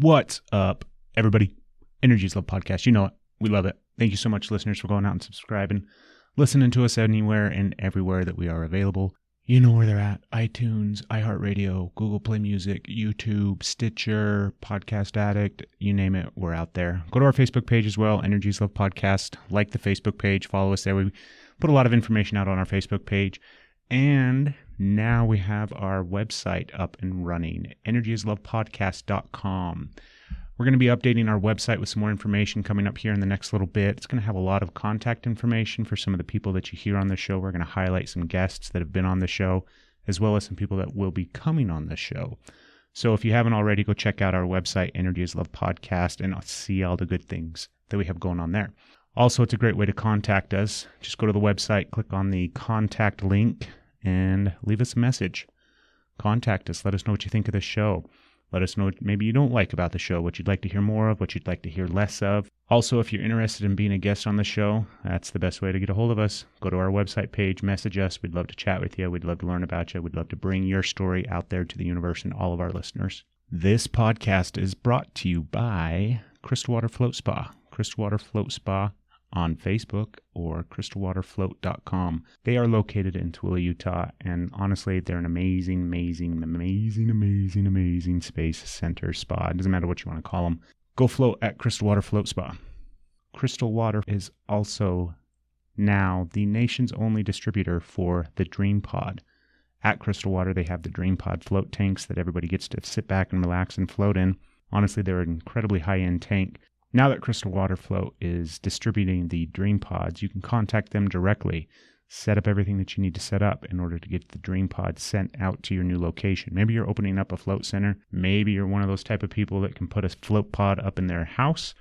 What's up, everybody? Energy is Love Podcast. You know it. We love it. Thank you so much, listeners, for going out and subscribing, listening to us anywhere and everywhere that we are available. You know where they're at. iTunes, iHeartRadio, Google Play Music, YouTube, Stitcher, Podcast Addict, you name it, we're out there. Go to our Facebook page as well, Energy is Love Podcast. Like the Facebook page. Follow us there. We put a lot of information out on our Facebook page. And now we have our website up and running, energyislovepodcast.com. We're going to be updating our website with some more information coming up here in the next little bit. It's going to have a lot of contact information for some of the people that you hear on the show. We're going to highlight some guests that have been on the show, as well as some people that will be coming on the show. So if you haven't already, go check out our website, Energy is Love Podcast, and see all the good things that we have going on there. Also, it's a great way to contact us. Just go to the website, click on the contact link, and leave us a message. Contact us. Let us know what you think of the show. Let us know what maybe you don't like about the show, what you'd like to hear more of, what you'd like to hear less of. Also, if you're interested in being a guest on the show, that's the best way to get a hold of us. Go to our website page, message us. We'd love to chat with you. We'd love to learn about you. We'd love to bring your story out there to the universe and all of our listeners. This podcast is brought to you by Crystal Water Float Spa. Crystal Water Float Spa on Facebook or crystalwaterfloat.com. They are located in Tooele, Utah, and honestly, they're an amazing space center spa. It doesn't matter what you want to call them. Go float at Crystal Water Float Spa. Crystal Water is also now the nation's only distributor for the Dream Pod. At Crystal Water, they have the Dream Pod float tanks that everybody gets to sit back and relax and float in. Honestly, they're an incredibly high-end tank. Now that Crystal Water Float is distributing the Dream Pods, you can contact them directly, set up everything that you need to set up in order to get the Dream Pod sent out to your new location. Maybe you're opening up a float center. Maybe you're one of those type of people that can put a float pod up in their house.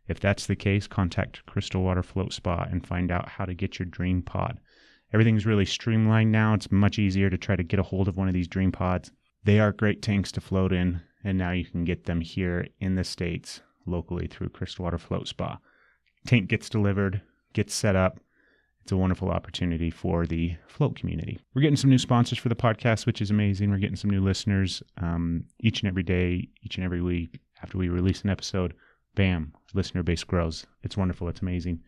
If that's the case, contact Crystal Water Float Spa and find out how to get your Dream Pod. Everything's really streamlined now. It's much easier to try to get a hold of one of these Dream Pods. They are great tanks to float in, and now you can get them here in the States locally through Crystal Water Float Spa. Tank gets delivered, gets set up. It's a wonderful opportunity for the float community. We're getting some new sponsors for the podcast, which is amazing. We're getting some new listeners each and every day, each and every week. After we release an episode, bam, listener base grows. It's wonderful. It's amazing.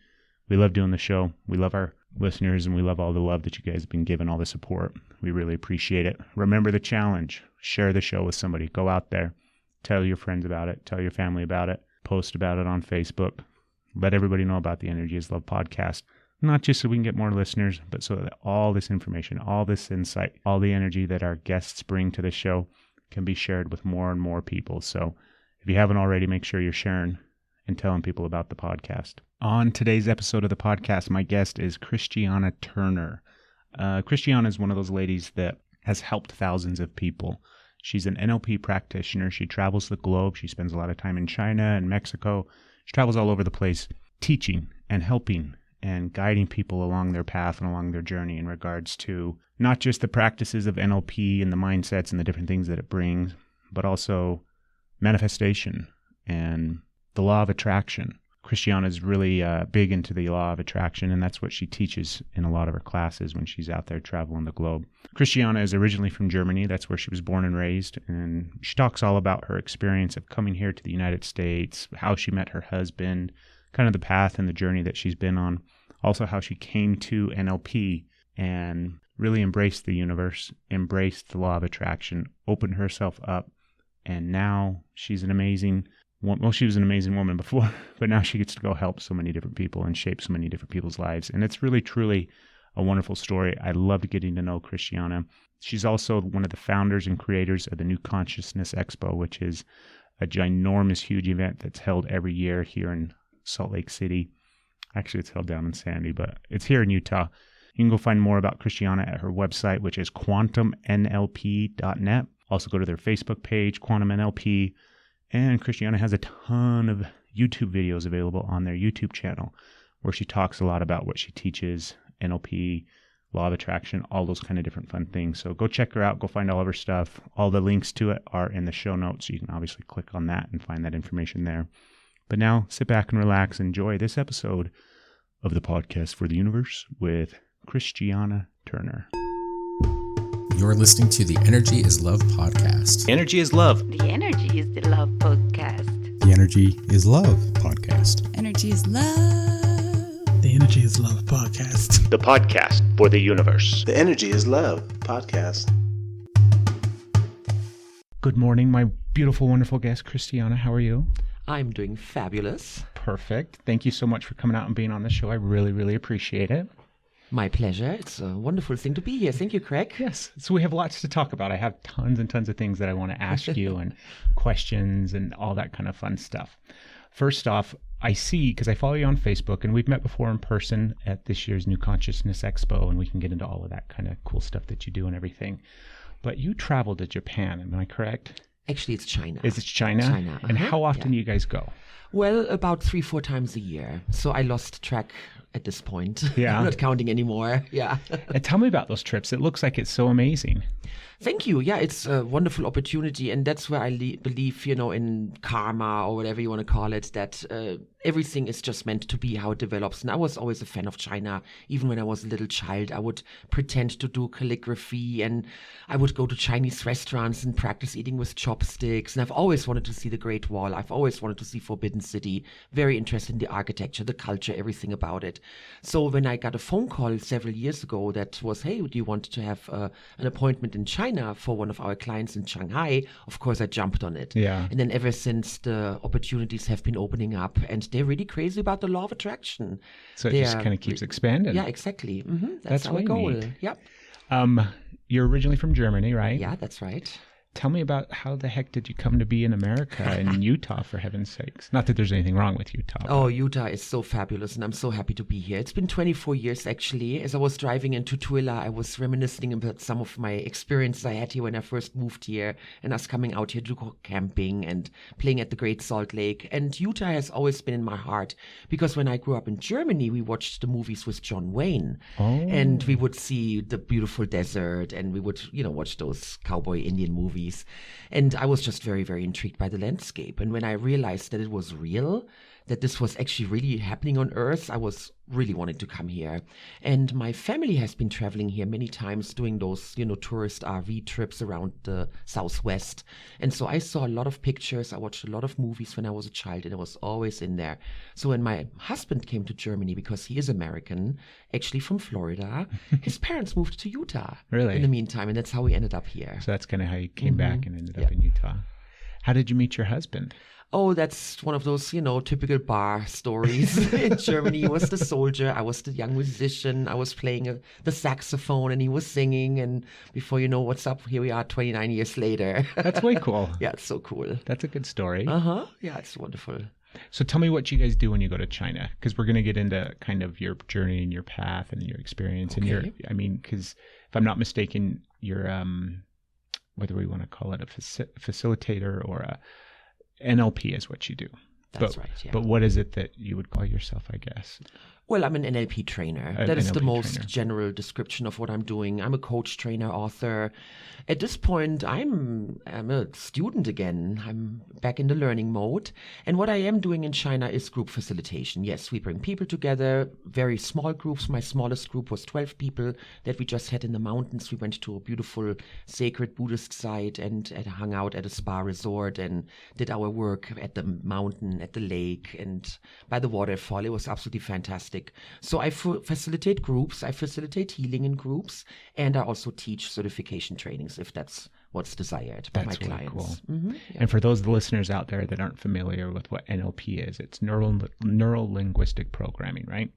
We love doing the show. We love our listeners, and we love all the love that you guys have been giving, all the support. We really appreciate it. Remember the challenge. Share the show with somebody. Go out there. Tell your friends about it. Tell your family about it. Post about it on Facebook. Let everybody know about the Energy is Love podcast. Not just so we can get more listeners, but so that all this information, all this insight, all the energy that our guests bring to the show can be shared with more and more people. So if you haven't already, make sure you're sharing and telling people about the podcast. On today's episode of the podcast, my guest is Christiane Turner. Christiane is one of those ladies that has helped thousands of people. She's an NLP practitioner. She travels the globe. She spends a lot of time in China and Mexico. She travels all over the place teaching and helping and guiding people along their path and along their journey in regards to not just the practices of NLP and the mindsets and the different things that it brings, but also manifestation and the law of attraction. Christiane is really big into the law of attraction, and that's what she teaches in a lot of her classes when she's out there traveling the globe. Christiane is originally from Germany. That's where she was born and raised, and she talks all about her experience of coming here to the United States, how she met her husband, kind of the path and the journey that she's been on, also how she came to NLP and really embraced the universe, embraced the law of attraction, opened herself up, and now she's an amazing well, she was an amazing woman before, but now she gets to go help so many different people and shape so many different people's lives. And it's really, truly a wonderful story. I loved getting to know Christiane. She's also one of the founders and creators of the New Consciousness Expo, which is a ginormous, huge event that's held every year here in Salt Lake City. Actually, it's held down in Sandy, but it's here in Utah. You can go find more about Christiane at her website, which is quantumnlp.net. Also go to their Facebook page, Quantum NLP. And Christiane has a ton of YouTube videos available on their YouTube channel where she talks a lot about what she teaches, NLP, law of attraction, all those kind of different fun things. So go check her out. Go find all of her stuff. All the links to it are in the show notes. So you can obviously click on that and find that information there. But now sit back and relax. Enjoy this episode of the Podcast for the Universe with Christiane Turner. You're listening to the Energy is Love podcast. Energy is Love. The Energy is the Love podcast. Energy is Love podcast. Energy is love. The Energy is Love podcast. The podcast for the universe. The Energy is Love podcast. Good morning, my beautiful, wonderful guest, Christiane. How are you? I'm doing fabulous. Perfect. Thank you so much for coming out and being on the show. I really, really appreciate it. My pleasure. It's a wonderful thing to be here. Thank you, Craig. Yes. So we have lots to talk about. I have tons and tons of things that I want to ask you and questions and all that kind of fun stuff. First off, I see, because I follow you on Facebook, and we've met before in person at this year's New Consciousness Expo, and we can get into all of that kind of cool stuff that you do and everything. But you traveled to Japan, am I correct? Actually, it's China. Is it China? China. And how often do you guys go? Well, about 3-4 times a year. So I lost track at this point. Yeah. I'm not counting anymore. Yeah. And tell me about those trips. It looks like it's so amazing. Thank you. Yeah, it's a wonderful opportunity. And that's where I believe, in karma or whatever you want to call it, that everything is just meant to be how it develops. And I was always a fan of China. Even when I was a little child, I would pretend to do calligraphy and I would go to Chinese restaurants and practice eating with chopsticks. And I've always wanted to see the Great Wall. I've always wanted to see Forbidden City. Very interested in the architecture, the culture, everything about it. So when I got a phone call several years ago that was, hey, do you want to have an appointment in China for one of our clients in Shanghai? Of course, I jumped on it. Yeah. And then ever since, the opportunities have been opening up, and they're really crazy about the law of attraction. So it just kind of keeps expanding. Yeah, exactly. That's our way goal. neat. Yep. You're originally from Germany, right? Yeah, that's right. Tell me about how the heck did you come to be in America and Utah, for heaven's sakes? Not that there's anything wrong with Utah. Oh, Utah is so fabulous, and I'm so happy to be here. It's been 24 years, actually. As I was driving into Tukwila, I was reminiscing about some of my experiences I had here when I first moved here, and us coming out here to go camping and playing at the Great Salt Lake. And Utah has always been in my heart, because when I grew up in Germany, we watched the movies with John Wayne. And we would see the beautiful desert, and we would, watch those cowboy Indian movies. And I was just very, very intrigued by the landscape. And when I realized that it was real, that this was actually really happening on Earth, I was really wanting to come here. And my family has been traveling here many times, doing those, tourist RV trips around the Southwest. And so I saw a lot of pictures. I watched a lot of movies when I was a child, and I was always in there. So when my husband came to Germany, because he is American, actually from Florida, his parents moved to Utah. Really? In the meantime, and that's how we ended up here. So that's kind of how you came back and ended up in Utah. How did you meet your husband? Oh, that's one of those, typical bar stories. In Germany, he was the soldier. I was the young musician. I was playing the saxophone and he was singing. And before you know what's up, here we are 29 years later. That's way cool. Yeah, it's so cool. That's a good story. Uh-huh. Yeah, it's wonderful. So tell me what you guys do when you go to China, because we're going to get into kind of your journey and your path and your experience. Okay. And because if I'm not mistaken, you're, whether we want to call it a facilitator or a NLP is what you do. That's right, yeah. But what is it that you would call yourself, I guess? Well, I'm an NLP trainer. That is the most general description of what I'm doing. I'm a coach, trainer, author. At this point, I'm a student again. I'm back in the learning mode. And what I am doing in China is group facilitation. Yes, we bring people together, very small groups. My smallest group was 12 people that we just had in the mountains. We went to a beautiful sacred Buddhist site and hung out at a spa resort and did our work at the mountain, at the lake, and by the waterfall. It was absolutely fantastic. So I facilitate groups, I facilitate healing in groups, and I also teach certification trainings if that's what's desired by my clients. Cool. Mm-hmm, yeah. And for those listeners out there that aren't familiar with what NLP is, it's Neuro-Linguistic programming, right?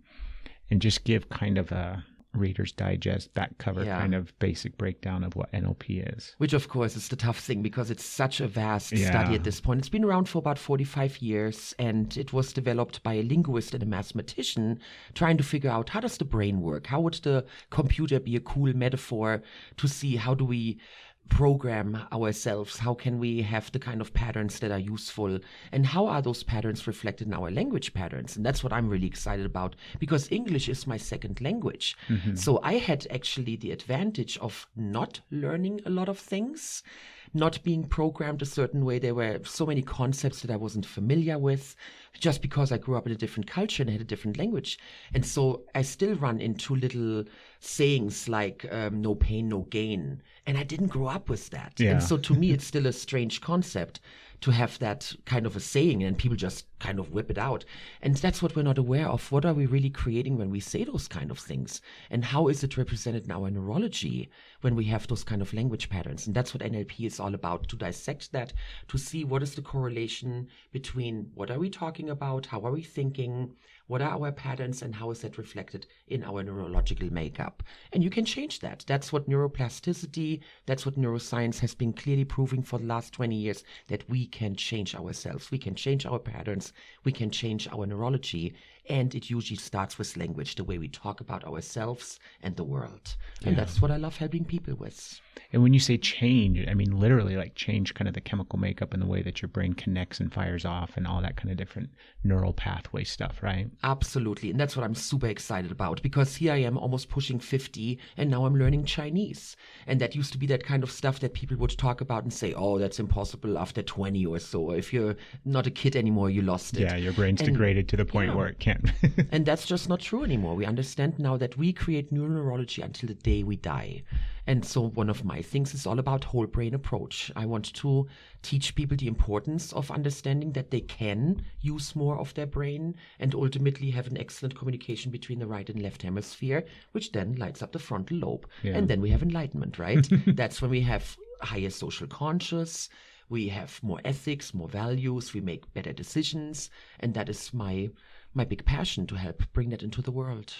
And just give kind of a Reader's Digest back cover kind of basic breakdown of what NLP is. Which, of course, is the tough thing because it's such a vast study at this point. It's been around for about 45 years, and it was developed by a linguist and a mathematician trying to figure out how does the brain work? How would the computer be a cool metaphor to see how do we program ourselves? How can we have the kind of patterns that are useful? And how are those patterns reflected in our language patterns? And that's what I'm really excited about, because English is my second language. Mm-hmm. So I had actually the advantage of not learning a lot of things, not being programmed a certain way. There were so many concepts that I wasn't familiar with just because I grew up in a different culture and had a different language. And so I still run into little sayings like no pain, no gain. And I didn't grow up with that. Yeah. And so to me, it's still a strange concept. to have that kind of a saying, and people just kind of whip it out. And that's what we're not aware of. What are we really creating when we say those kind of things? And how is it represented in our neurology when we have those kind of language patterns? And that's what NLP is all about, to dissect that, to see what is the correlation between what are we talking about, how are we thinking, what are our patterns, and how is that reflected in our neurological makeup? And you can change that. That's what neuroplasticity, that's what neuroscience has been clearly proving for the last 20 years, that we can change ourselves. We can change our patterns. We can change our neurology. And it usually starts with language, the way we talk about ourselves and the world. And that's what I love helping people with. And when you say change, I mean literally like change kind of the chemical makeup and the way that your brain connects and fires off and all that kind of different neural pathway stuff, right? Absolutely. And that's what I'm super excited about, because here I am almost pushing 50 and now I'm learning Chinese. And that used to be that kind of stuff that people would talk about and say, oh, that's impossible after 20 or so. Or if you're not a kid anymore, you lost it. Yeah, your brain's degraded to the point where it can't. And that's just not true anymore. We understand now that we create new neurology until the day we die. And so one of my things is all about whole brain approach. I want to teach people the importance of understanding that they can use more of their brain and ultimately have an excellent communication between the right and left hemisphere, which then lights up the frontal lobe. Yeah. And then we have enlightenment, right? That's when we have higher social conscious, we have more ethics, more values, we make better decisions. And that is my big passion, to help bring that into the world.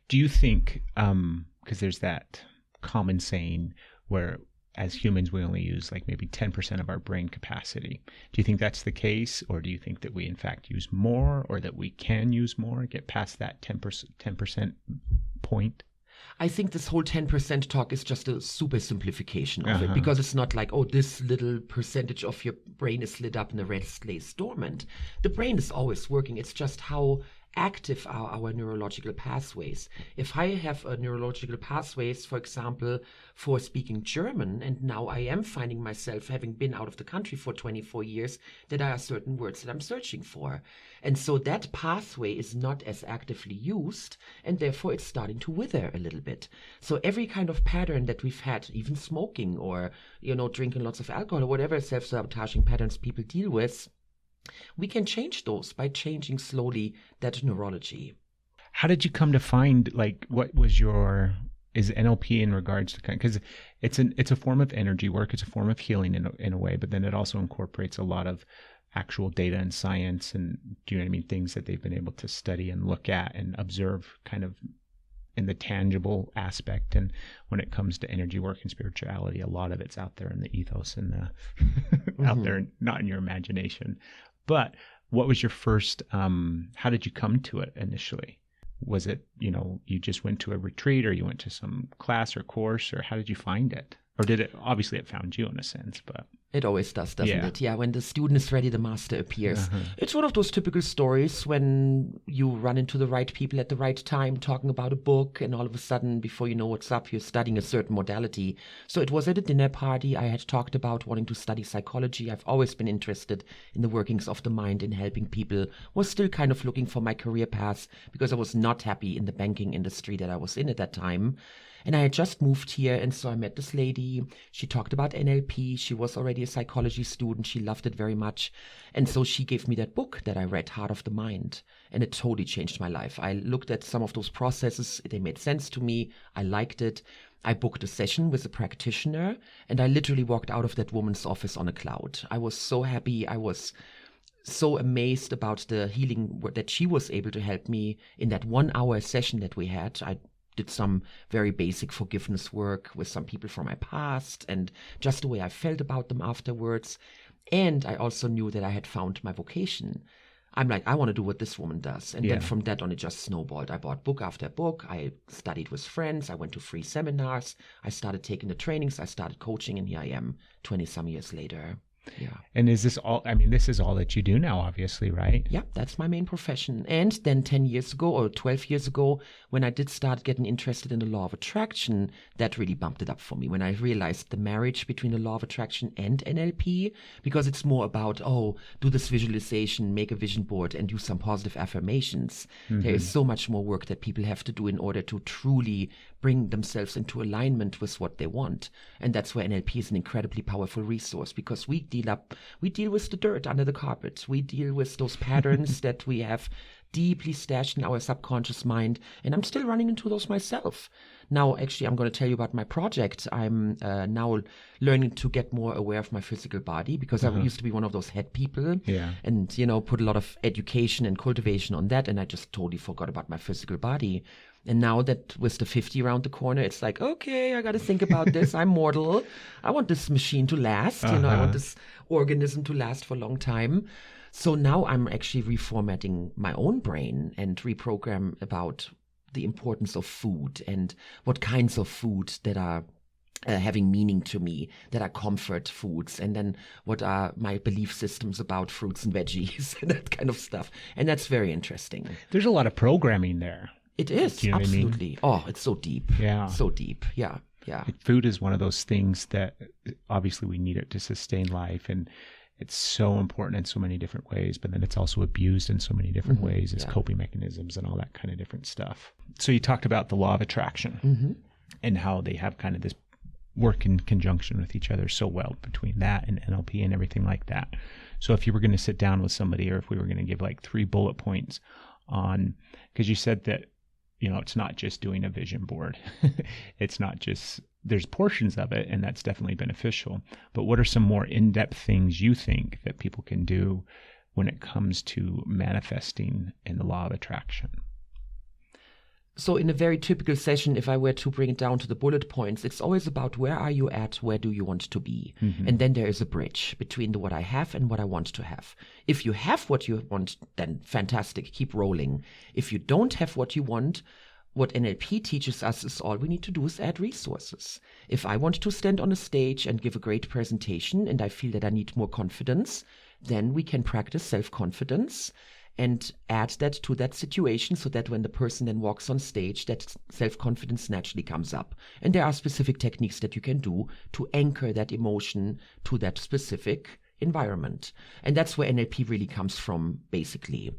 Do you think, because there's that common saying where as humans we only use like maybe 10% of our brain capacity. Do you think that's the case, or do you think that we in fact use more, or that we can use more, get past that 10% point? I think this whole 10% talk is just a super simplification of it, because it's not like, oh, this little percentage of your brain is lit up and the rest lays dormant. The brain is always working. It's just how active are our neurological pathways. If I have a neurological pathways, for example, for speaking German, and now I am finding myself, having been out of the country for 24 years, that there are certain words that I'm searching for. And so that pathway is not as actively used, and therefore it's starting to wither a little bit. So every kind of pattern that we've had, even smoking or, drinking lots of alcohol or whatever self-sabotaging patterns people deal with, we can change those by changing slowly that neurology. How did you come to find, like, what was is NLP in regards to, because it's a form of energy work, it's a form of healing in a way, but then it also incorporates a lot of actual data and science and, do you know what I mean, things that they've been able to study and look at and observe kind of in the tangible aspect. And when it comes to energy work and spirituality, a lot of it's out there in the ethos and the out there, not in your imagination. But what was your first, how did you come to it initially? Was it, you just went to a retreat, or you went to some class or course, or how did you find it? Or did it, obviously it found you in a sense, but. It always does, doesn't it? Yeah, when the student is ready, the master appears. It's one of those typical stories when you run into the right people at the right time talking about a book, and all of a sudden, before you know what's up, you're studying a certain modality. So it was at a dinner party. I had talked about wanting to study psychology. I've always been interested in the workings of the mind and helping people. Was still kind of looking for my career path because I was not happy in the banking industry that I was in at that time. And I had just moved here, and so I met this lady. She talked about NLP. She was already a psychology student. She loved it very much. And so she gave me that book that I read, Heart of the Mind, and it totally changed my life. I looked at some of those processes. They made sense to me. I liked it. I booked a session with a practitioner, and I literally walked out of that woman's office on a cloud. I was so happy. I was so amazed about the healing that she was able to help me in that 1 hour session that we had. I did some very basic forgiveness work with some people from my past and just the way I felt about them afterwards. And I also knew that I had found my vocation. I'm like, I want to do what this woman does. And then from that on, it just snowballed. I bought book after book. I studied with friends. I went to free seminars. I started taking the trainings. I started coaching. And here I am 20 some years later. Yeah. And is this all, this is all that you do now, obviously, right? Yeah, that's my main profession. And then 10 years ago or 12 years ago, when I did start getting interested in the law of attraction, that really bumped it up for me. When I realized the marriage between the law of attraction and NLP, because it's more about, do this visualization, make a vision board and use some positive affirmations. There is so much more work that people have to do in order to truly bring themselves into alignment with what they want. And that's where NLP is an incredibly powerful resource, because we we deal with the dirt under the carpet. We deal with those patterns that we have deeply stashed in our subconscious mind. And I'm still running into those myself. Now, actually, I'm going to tell you about my project. I'm now learning to get more aware of my physical body because I used to be one of those head people and, put a lot of education and cultivation on that. And I just totally forgot about my physical body. And now that with the 50 around the corner, it's like, okay, I got to think about this. I'm mortal. I want this machine to last. I want this organism to last for a long time. So now I'm actually reformatting my own brain and reprogram about the importance of food and what kinds of food that are having meaning to me, that are comfort foods, and then what are my belief systems about fruits and veggies and that kind of stuff. And that's very interesting. There's a lot of programming there. It is, Do you know what I mean? absolutely. Oh, it's so deep. Yeah. So deep. Yeah. Yeah. Food is one of those things that obviously we need it to sustain life, and it's so important in so many different ways, but then it's also abused in so many different ways as coping mechanisms and all that kind of different stuff. So you talked about the law of attraction and how they have kind of this work in conjunction with each other so well between that and NLP and everything like that. So if you were going to sit down with somebody, or if we were going to give like 3 bullet points on, because you said that, it's not just doing a vision board. It's not just, there's portions of it, and that's definitely beneficial. But what are some more in-depth things you think that people can do when it comes to manifesting in the law of attraction? So in a very typical session, if I were to bring it down to the bullet points, it's always about where are you at, where do you want to be? And then there is a bridge between what I have and what I want to have. If you have what you want, then fantastic, keep rolling. If you don't have what you want, what NLP teaches us is all we need to do is add resources. If I want to stand on a stage and give a great presentation and I feel that I need more confidence, then we can practice self-confidence and add that to that situation so that when the person then walks on stage, that self-confidence naturally comes up. And there are specific techniques that you can do to anchor that emotion to that specific environment. And that's where NLP really comes from, basically.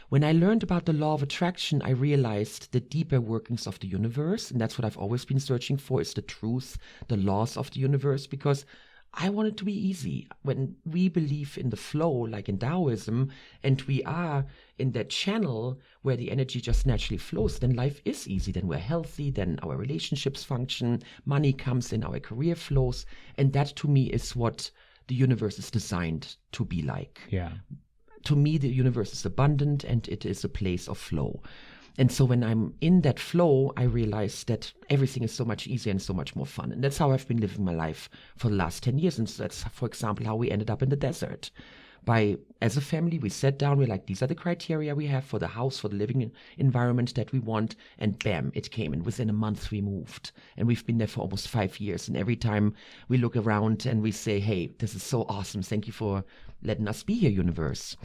When I learned about the law of attraction, I realized the deeper workings of the universe. And that's what I've always been searching for, is the truth, the laws of the universe, because I want it to be easy. When we believe in the flow, like in Taoism, and we are in that channel where the energy just naturally flows, then life is easy. Then we're healthy, then our relationships function, money comes in, our career flows. And that to me is what the universe is designed to be like. Yeah. To me, the universe is abundant and it is a place of flow. And so when I'm in that flow, I realize that everything is so much easier and so much more fun. And that's how I've been living my life for the last 10 years. And so that's, for example, how we ended up in the desert. As a family, we sat down, we're like, these are the criteria we have for the house, for the living environment that we want. And bam, it came. And within a month, we moved. And we've been there for almost 5 years. And every time we look around and we say, hey, this is so awesome. Thank you for letting us be here, universe.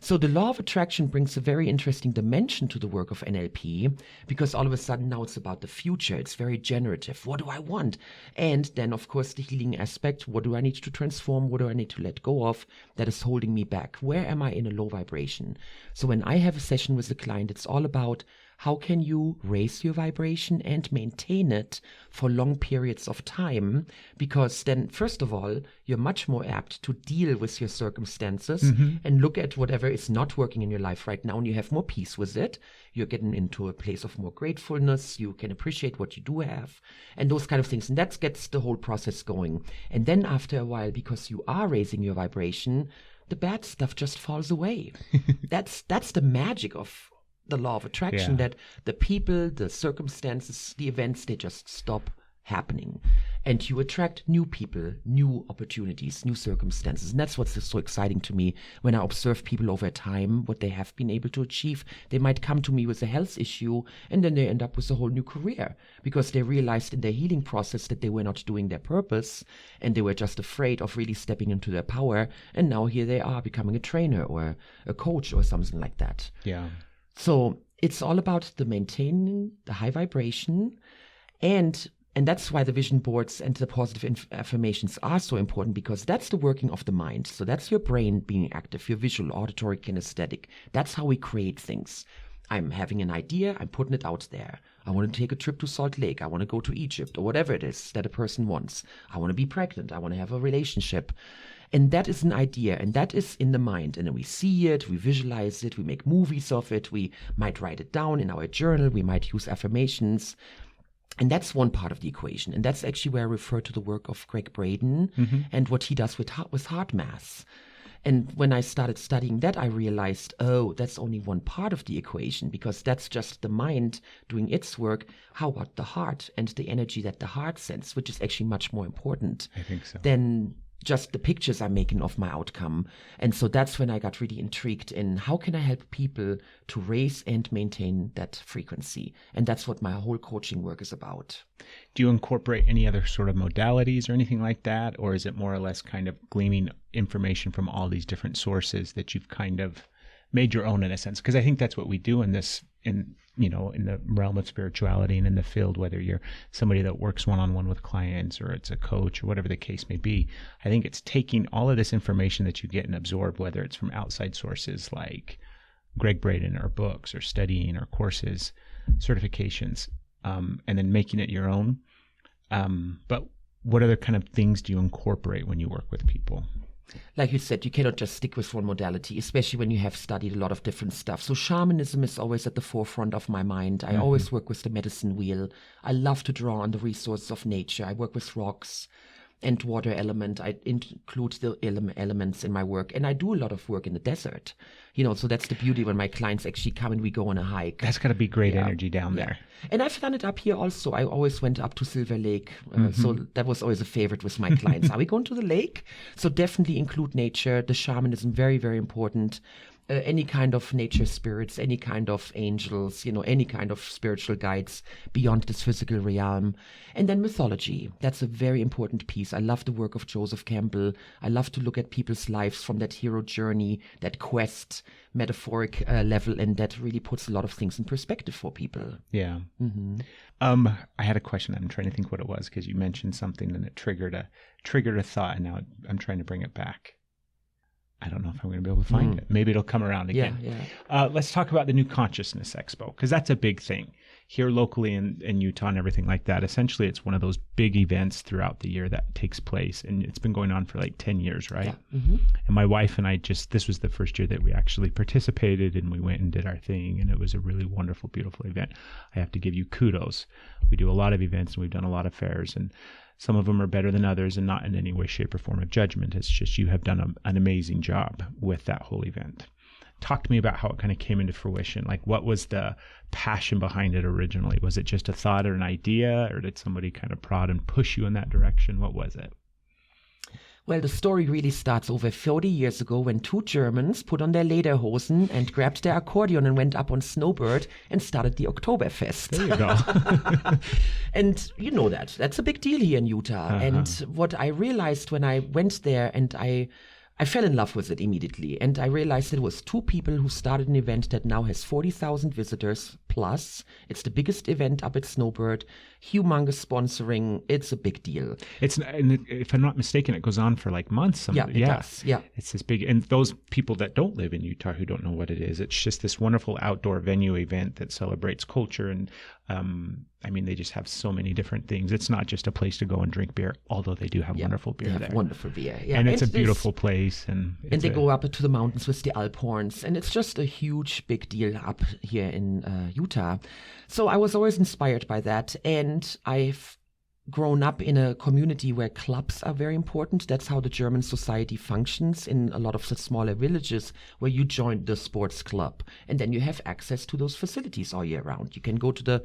So the law of attraction brings a very interesting dimension to the work of NLP, because all of a sudden now it's about the future. It's very generative. What do I want? And then, of course, the healing aspect. What do I need to transform? What do I need to let go of that is holding me back? Where am I in a low vibration? So when I have a session with a client, it's all about how can you raise your vibration and maintain it for long periods of time? Because then, first of all, you're much more apt to deal with your circumstances and look at whatever is not working in your life right now, and you have more peace with it. You're getting into a place of more gratefulness. You can appreciate what you do have and those kind of things. And that gets the whole process going. And then after a while, because you are raising your vibration, the bad stuff just falls away. That's the magic of the law of attraction, that the people, the circumstances, the events, they just stop happening. And you attract new people, new opportunities, new circumstances. And that's what's so exciting to me when I observe people over time, what they have been able to achieve. They might come to me with a health issue and then they end up with a whole new career because they realized in their healing process that they were not doing their purpose and they were just afraid of really stepping into their power. And now here they are becoming a trainer or a coach or something like that. Yeah. So it's all about the maintaining the high vibration, and that's why the vision boards and the positive affirmations are so important, because that's the working of the mind. So that's your brain being active, your visual, auditory, kinesthetic. That's how we create things. I'm having an idea, I'm putting it out there. I want to take a trip to Salt Lake. I want to go to Egypt, or whatever it is that a person wants. I want to be pregnant. I want to have a relationship. And that is an idea, and that is in the mind. And then we see it, we visualize it, we make movies of it, we might write it down in our journal, we might use affirmations. And that's one part of the equation. And that's actually where I refer to the work of Greg Braden and what he does with heart mass. And when I started studying that, I realized, oh, that's only one part of the equation, because that's just the mind doing its work. How about the heart and the energy that the heart sends, which is actually much more important I think so. than just the pictures I'm making of my outcome. And so that's when I got really intrigued in how can I help people to raise and maintain that frequency. And that's what my whole coaching work is about. Do you incorporate any other sort of modalities or anything like that? Or is it more or less kind of gleaming information from all these different sources that you've kind of made your own in a sense? Because I think that's what we do in the realm of spirituality and in the field, whether you're somebody that works one-on-one with clients or it's a coach or whatever the case may be. I think it's taking all of this information that you get and absorb, whether it's from outside sources like Greg Braden or books or studying or courses, certifications, and then making it your own. But what other kind of things do you incorporate when you work with people? Like you said, you cannot just stick with one modality, especially when you have studied a lot of different stuff. So shamanism is always at the forefront of my mind. I always work with the medicine wheel. I love to draw on the resources of nature. I work with rocks and water element. I include the elements in my work. And I do a lot of work in the desert. So that's the beauty when my clients actually come and we go on a hike. That's got to be great energy down there. And I've done it up here also. I always went up to Silver Lake. So that was always a favorite with my clients. Are we going to the lake? So definitely include nature. The shamanism, very, very important. Any kind of nature spirits, any kind of angels, any kind of spiritual guides beyond this physical realm. And then mythology. That's a very important piece. I love the work of Joseph Campbell. I love to look at people's lives from that hero journey, that quest, metaphoric level, and that really puts a lot of things in perspective for people. Yeah. I had a question. I'm trying to think what it was because you mentioned something and it triggered a thought, and now I'm trying to bring it back. I don't know if I'm going to be able to find it. Maybe it'll come around again. Let's talk about the New Consciousness Expo, because that's a big thing here locally in Utah and everything like that. Essentially, it's one of those big events throughout the year that takes place, and it's been going on for like 10 years, right? Yeah. And my wife and I this was the first year that we actually participated, and we went and did our thing, and it was a really wonderful, beautiful event. I have to give you kudos. We do a lot of events, and we've done a lot of fairs, and some of them are better than others, and not in any way, shape, or form of judgment. It's just you have done an amazing job with that whole event. Talk to me about how it kind of came into fruition. Like, what was the passion behind it originally? Was it just a thought or an idea, or did somebody kind of prod and push you in that direction? What was it? Well, the story really starts over 40 years ago when two Germans put on their lederhosen and grabbed their accordion and went up on Snowbird and started the Oktoberfest. There you go. And you know that's a big deal here in Utah. And what I realized when I went there, and I fell in love with it immediately. And I realized it was two people who started an event that now has 40,000 visitors plus. It's the biggest event up at Snowbird. Humongous sponsoring. It's a big deal. And if I'm not mistaken, it goes on for like months. It does. Yeah. It's this big. And those people that don't live in Utah who don't know what it is, it's just this wonderful outdoor venue event that celebrates culture. And they just have so many different things. It's not just a place to go and drink beer, although they do have wonderful beer there. Wonderful beer. Yeah. And it's a beautiful place. And they go up to the mountains with the Alphorns. And it's just a huge, big deal up here in Utah. So I was always inspired by that. And I've grown up in a community where clubs are very important. That's how the German society functions in a lot of the smaller villages, where you join the sports club. And then you have access to those facilities all year round. You can go to the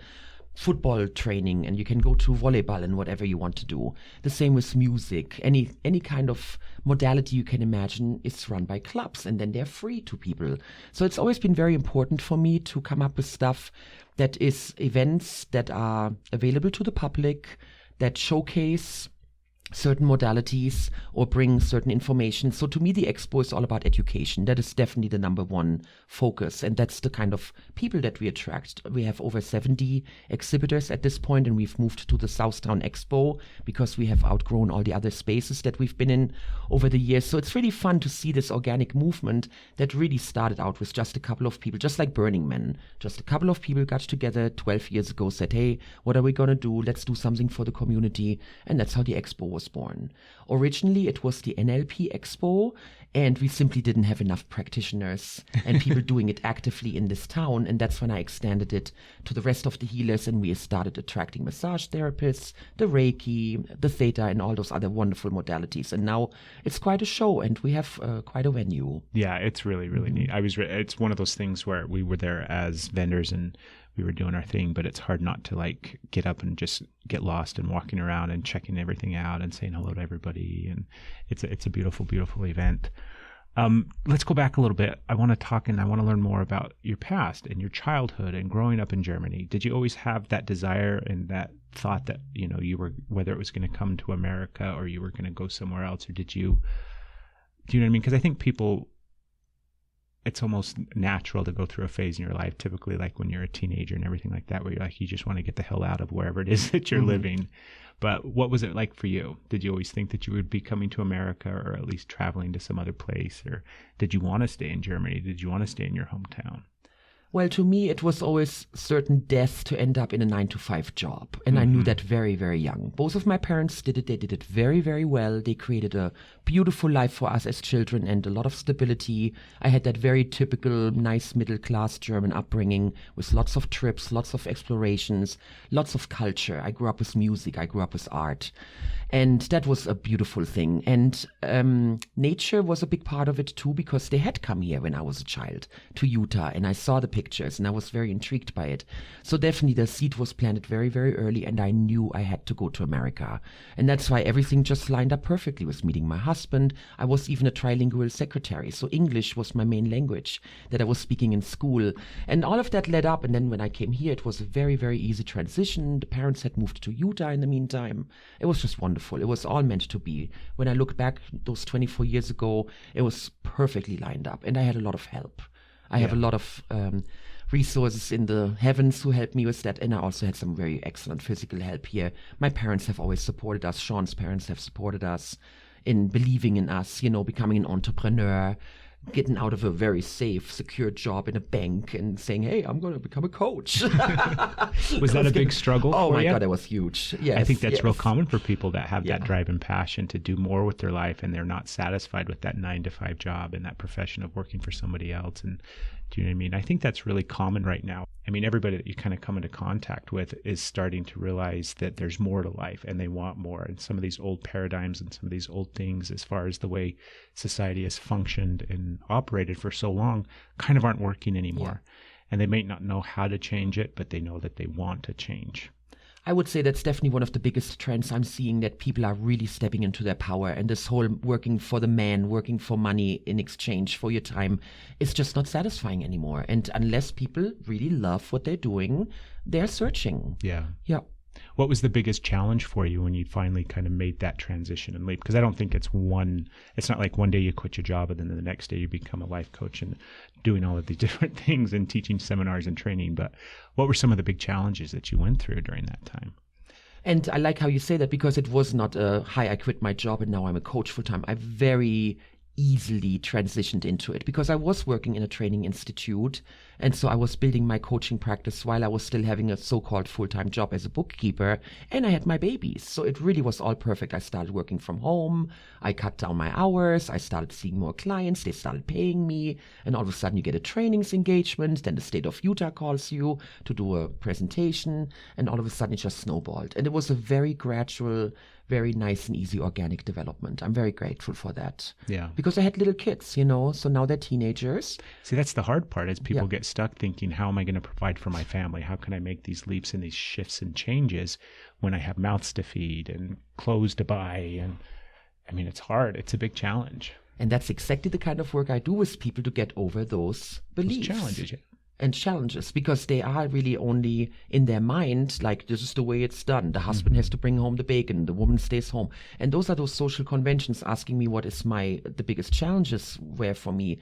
football training, and you can go to volleyball and whatever you want to do. The same with music. Any kind of modality you can imagine is run by clubs, and then they're free to people. So it's always been very important for me to come up with stuff that is events that are available to the public, that showcase certain modalities or bring certain information. So to me, the expo is all about education. That is definitely the number one focus. And that's the kind of people that we attract. We have over 70 exhibitors at this point, and we've moved to the Southtown Expo because we have outgrown all the other spaces that we've been in over the years. So it's really fun to see this organic movement that really started out with just a couple of people, just like Burning Man. Just a couple of people got together 12 years ago, said, hey, what are we going to do? Let's do something for the community. And that's how the expo was born. Originally, it was the NLP Expo, and we simply didn't have enough practitioners and people doing it actively in this town. And that's when I extended it to the rest of the healers, and we started attracting massage therapists, the Reiki, the Theta, and all those other wonderful modalities. And now it's quite a show, and we have quite a venue. Yeah, it's really, really neat. It's one of those things where we were there as vendors and we were doing our thing, but it's hard not to like get up and just get lost and walking around and checking everything out and saying hello to everybody. And it's a beautiful, beautiful event. Let's go back a little bit. I want to talk and I want to learn more about your past and your childhood and growing up in Germany. Did you always have that desire and that thought that, you know, you were, whether it was going to come to America or you were going to go somewhere else, or do you know what I mean? Because I think people, it's almost natural to go through a phase in your life, typically like when you're a teenager and everything like that, where you're like, you just want to get the hell out of wherever it is that you're living. But what was it like for you? Did you always think that you would be coming to America or at least traveling to some other place? Or did you want to stay in Germany? Did you want to stay in your hometown? Well, to me, it was always certain death to end up in a 9-to-5 job. And I knew that very, very young. Both of my parents did it. They did it very, very well. They created a beautiful life for us as children and a lot of stability. I had that very typical, nice middle-class German upbringing with lots of trips, lots of explorations, lots of culture. I grew up with music. I grew up with art. And that was a beautiful thing. And nature was a big part of it too, because they had come here when I was a child to Utah, and I saw the pictures and I was very intrigued by it. So definitely the seed was planted very, very early, and I knew I had to go to America. And that's why everything just lined up perfectly with meeting my husband. I was even a trilingual secretary. So English was my main language that I was speaking in school. And all of that led up. And then when I came here, it was a very, very easy transition. The parents had moved to Utah in the meantime. It was just wonderful. It was all meant to be. When I look back those 24 years ago, it was perfectly lined up, and I had a lot of help. I have a lot of resources in the heavens who helped me with that, and I also had some very excellent physical help here. My parents have always supported us. Sean's parents have supported us in believing in us, you know, becoming an entrepreneur, getting out of a very safe, secure job in a bank and saying, hey, I'm going to become a coach. Was that a big struggle for you? Oh my God, that was huge. Yes, I think that's real common for people that have that drive and passion to do more with their life, and they're not satisfied with that 9-to-5 job and that profession of working for somebody else. And do you know what I mean? I think that's really common right now. I mean, everybody that you kind of come into contact with is starting to realize that there's more to life and they want more. And some of these old paradigms and some of these old things, as far as the way society has functioned and operated for so long, kind of aren't working anymore. And they may not know how to change it, but they know that they want to change. I would say that's definitely one of the biggest trends I'm seeing, that people are really stepping into their power, and this whole working for the man, working for money in exchange for your time is just not satisfying anymore. And unless people really love what they're doing, they're searching. Yeah. What was the biggest challenge for you when you finally kind of made that transition and leap? Because I don't think it's not like one day you quit your job and then the next day you become a life coach and doing all of these different things and teaching seminars and training. But what were some of the big challenges that you went through during that time? And I like how you say that, because it was not hi, I quit my job and now I'm a coach full time. I very easily transitioned into it because I was working in a training institute, and so I was building my coaching practice while I was still having a so-called full-time job as a bookkeeper, and I had my babies. So it really was all perfect. I started working from home, I cut down my hours, I started seeing more clients, they started paying me, and all of a sudden you get a trainings engagement, then the state of Utah calls you to do a presentation, and all of a sudden it just snowballed. And it was a very gradual, very nice and easy organic development. I'm very grateful for that. Yeah. Because I had little kids, you know, so now they're teenagers. See, that's the hard part, is people get stuck thinking, how am I going to provide for my family? How can I make these leaps and these shifts and changes when I have mouths to feed and clothes to buy? And I mean, it's hard. It's a big challenge. And that's exactly the kind of work I do with people to get over those beliefs. Those challenges, and challenges, because they are really only in their mind, like, this is the way it's done. The husband has to bring home the bacon, the woman stays home. And those are those social conventions. Asking me what is the biggest challenges were for me,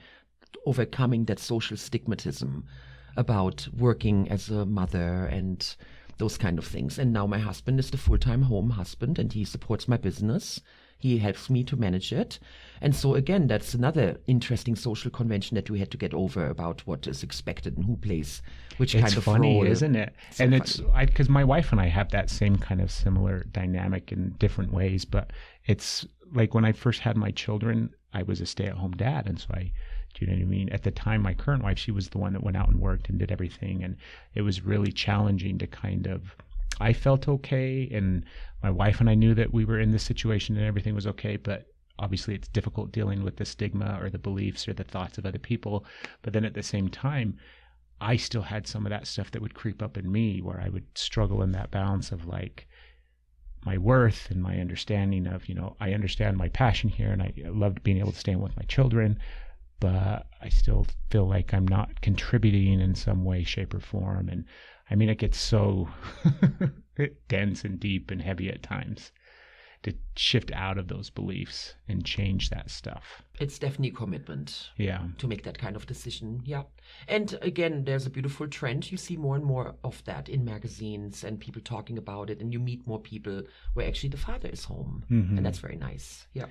overcoming that social stigmatism about working as a mother and those kind of things. And now my husband is the full-time home husband, and he supports my business. He helps me to manage it. And so again, that's another interesting social convention that we had to get over about what is expected and who plays which kind of funny, role. isn't it? So and funny. it's because my wife and I have that same kind of similar dynamic in different ways. But it's like when I first had my children, I was a stay-at-home dad, and so do you know what I mean? At the time, my current wife, she was the one that went out and worked and did everything, and it was really challenging to kind of. I felt okay, and my wife and I knew that we were in this situation and everything was okay, but obviously it's difficult dealing with the stigma or the beliefs or the thoughts of other people. But then at the same time, I still had some of that stuff that would creep up in me where I would struggle in that balance of like my worth and my understanding of, I understand my passion here and I loved being able to stay with my children, but I still feel like I'm not contributing in some way, shape, or form. And I mean, it gets so dense and deep and heavy at times to shift out of those beliefs and change that stuff. It's definitely a commitment. Yeah. To make that kind of decision. Yeah. And again, there's a beautiful trend. You see more and more of that in magazines and people talking about it, and you meet more people where actually the father is home. Mm-hmm. And that's very nice. Yeah.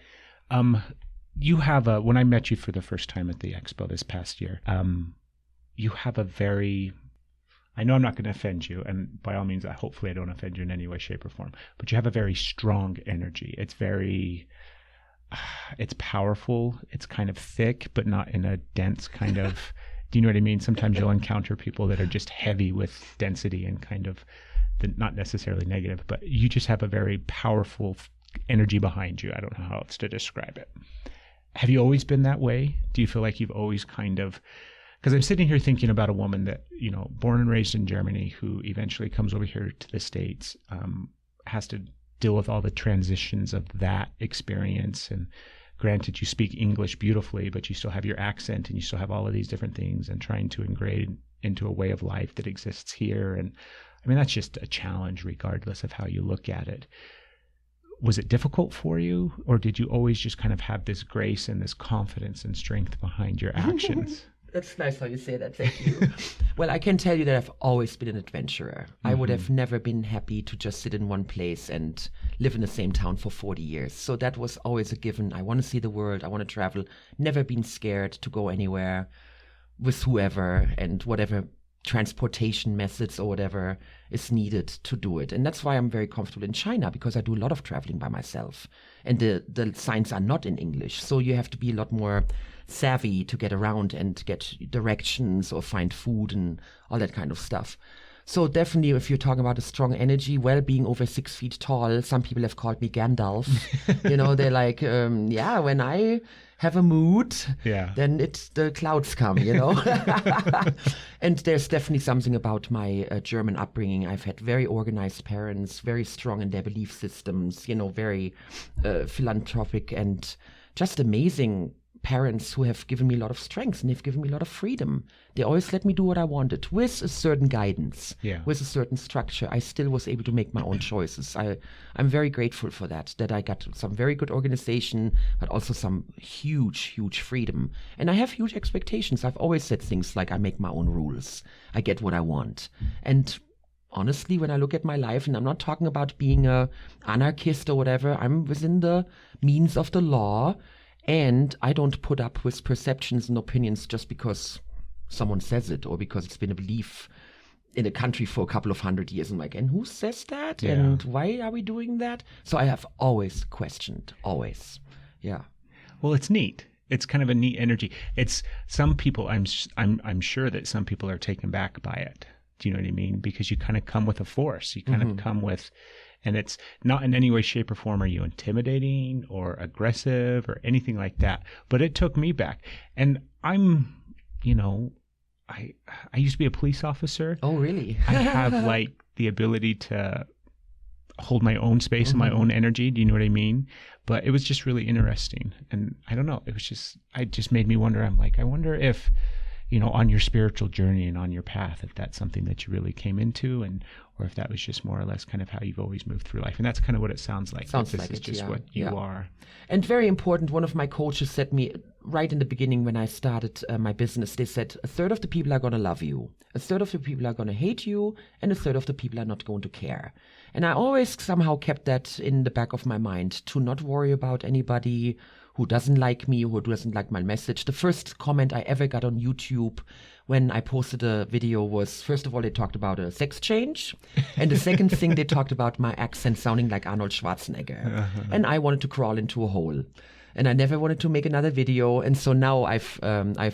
You have when I met you for the first time at the expo this past year, you have a very, I know I'm not going to offend you, and by all means, hopefully I don't offend you in any way, shape, or form, but you have a very strong energy. It's very, it's powerful. It's kind of thick, but not in a dense kind of, do you know what I mean? Sometimes you'll encounter people that are just heavy with density and kind of, not necessarily negative, but you just have a very powerful energy behind you. I don't know how else to describe it. Have you always been that way? Do you feel like you've always kind of, because I'm sitting here thinking about a woman that, born and raised in Germany, who eventually comes over here to the States, has to deal with all the transitions of that experience. And granted, you speak English beautifully, but you still have your accent and you still have all of these different things, and trying to ingrate into a way of life that exists here. And I mean, that's just a challenge regardless of how you look at it. Was it difficult for you, or did you always just kind of have this grace and this confidence and strength behind your actions? That's nice how you say that. Thank you. Well, I can tell you that I've always been an adventurer. Mm-hmm. I would have never been happy to just sit in one place and live in the same town for 40 years. So that was always a given. I want to see the world. I want to travel. Never been scared to go anywhere with whoever and whatever transportation methods or whatever is needed to do it. And that's why I'm very comfortable in China, because I do a lot of traveling by myself. And the signs are not in English. So you have to be a lot more savvy to get around and get directions or find food and all that kind of stuff. So definitely, if you're talking about a strong energy, well, being over 6 feet tall, some people have called me Gandalf. They're like, when I have a mood, then the clouds come, And there's definitely something about my German upbringing. I've had very organized parents, very strong in their belief systems, very philanthropic and just amazing parents who have given me a lot of strength, and they've given me a lot of freedom. They always let me do what I wanted with a certain guidance, with a certain structure. I still was able to make my own choices. I'm very grateful for that I got some very good organization, but also some huge, huge freedom. And I have huge expectations. I've always said things like, I make my own rules. I get what I want. And honestly, when I look at my life, and I'm not talking about being a anarchist or whatever, I'm within the means of the law. And I don't put up with perceptions and opinions just because someone says it or because it's been a belief in a country for a couple of 100 years. I'm like, and who says that? Yeah. And why are we doing that? So I have always questioned, always. Yeah. Well, it's neat. It's kind of a neat energy. It's some people, I'm sure that some people are taken back by it. Do you know what I mean? Because you kind of come with a force. You kind of come with... And it's not in any way, shape, or form are you intimidating or aggressive or anything like that. But it took me back. And I'm, I used to be a police officer. Oh, really? I have the ability to hold my own space and my own energy. Do you know what I mean? But it was just really interesting. And I don't know. It just made me wonder. I'm like, I wonder if, on your spiritual journey and on your path, if that's something that you really came into, or if that was just more or less kind of how you've always moved through life. And that's kind of what it sounds like. This is just what you are. And very important, one of my coaches said to me right in the beginning when I started my business, they said, a third of the people are going to love you, a third of the people are going to hate you, and a third of the people are not going to care. And I always somehow kept that in the back of my mind, to not worry about anybody who doesn't like me, who doesn't like my message. The first comment I ever got on YouTube when I posted a video was, first of all, they talked about a sex change. And the second thing, they talked about my accent sounding like Arnold Schwarzenegger. And I wanted to crawl into a hole. And I never wanted to make another video. And so now I've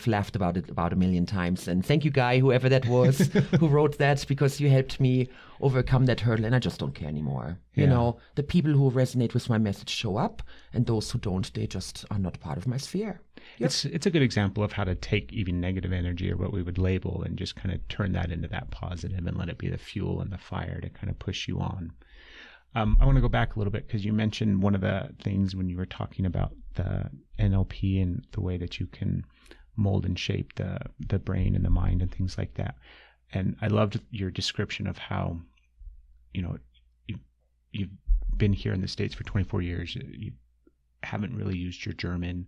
laughed about it about 1 million times. And thank you, Guy, whoever that was, who wrote that, because you helped me overcome that hurdle. And I just don't care anymore. Yeah. The people who resonate with my message show up, and those who don't, they just are not part of my sphere. Yep. It's a good example of how to take even negative energy, or what we would label, and just kind of turn that into that positive and let it be the fuel and the fire to kind of push you on. I want to go back a little bit, because you mentioned one of the things when you were talking about the NLP and the way that you can mold and shape the brain and the mind and things like that. And I loved your description of how, you've been here in the States for 24 years. You haven't really used your German.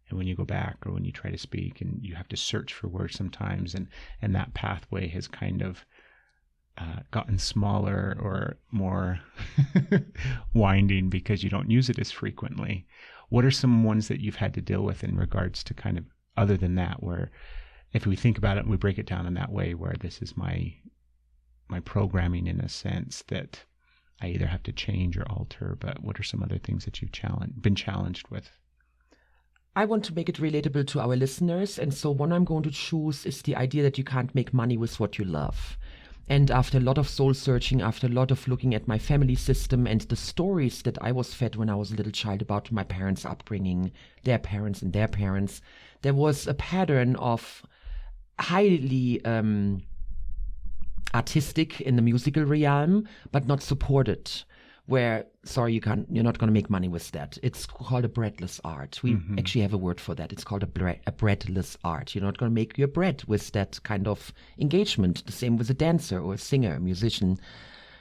And when you go back, or when you try to speak, and you have to search for words sometimes, and that pathway has kind of gotten smaller or more winding because you don't use it as frequently. What are some ones that you've had to deal with in regards to kind of, other than that, where if we think about it and we break it down in that way, where this is my programming in a sense that I either have to change or alter, but what are some other things that you've been challenged with? I want to make it relatable to our listeners. And so one I'm going to choose is the idea that you can't make money with what you love. And after a lot of soul searching, after a lot of looking at my family system and the stories that I was fed when I was a little child about my parents' upbringing, their parents and their parents, there was a pattern of highly artistic in the musical realm, but not supported. Where, sorry, you're not going to make money with that. It's called a breadless art. We actually have a word for that. It's called a breadless art. You're not going to make your bread with that kind of engagement. The same with a dancer or a singer, a musician.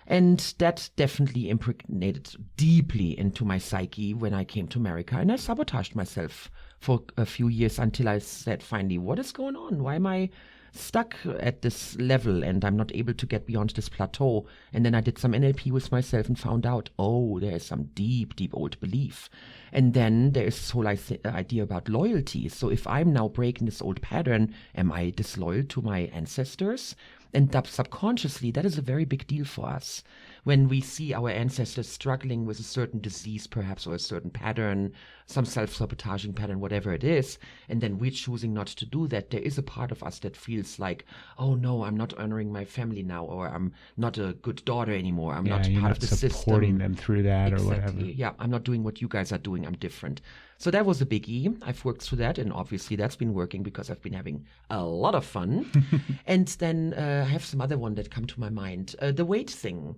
And that definitely impregnated deeply into my psyche when I came to America. And I sabotaged myself for a few years until I said, finally, what is going on? Why am I stuck at this level and I'm not able to get beyond this plateau? And then I did some NLP with myself and found out, there is some deep, deep old belief. And then there is this whole idea about loyalty. So if I'm now breaking this old pattern, am I disloyal to my ancestors? And subconsciously, that is a very big deal for us. When we see our ancestors struggling with a certain disease, perhaps, or a certain pattern, some self-sabotaging pattern, whatever it is, and then we're choosing not to do that, there is a part of us that feels like, oh no, I'm not honoring my family now, or I'm not a good daughter anymore. I'm not part of the system. Supporting them through that, exactly. Or whatever. Yeah, I'm not doing what you guys are doing. I'm different. So that was a biggie. I've worked through that, and obviously that's been working because I've been having a lot of fun. And then I have some other one that come to my mind. The weight thing.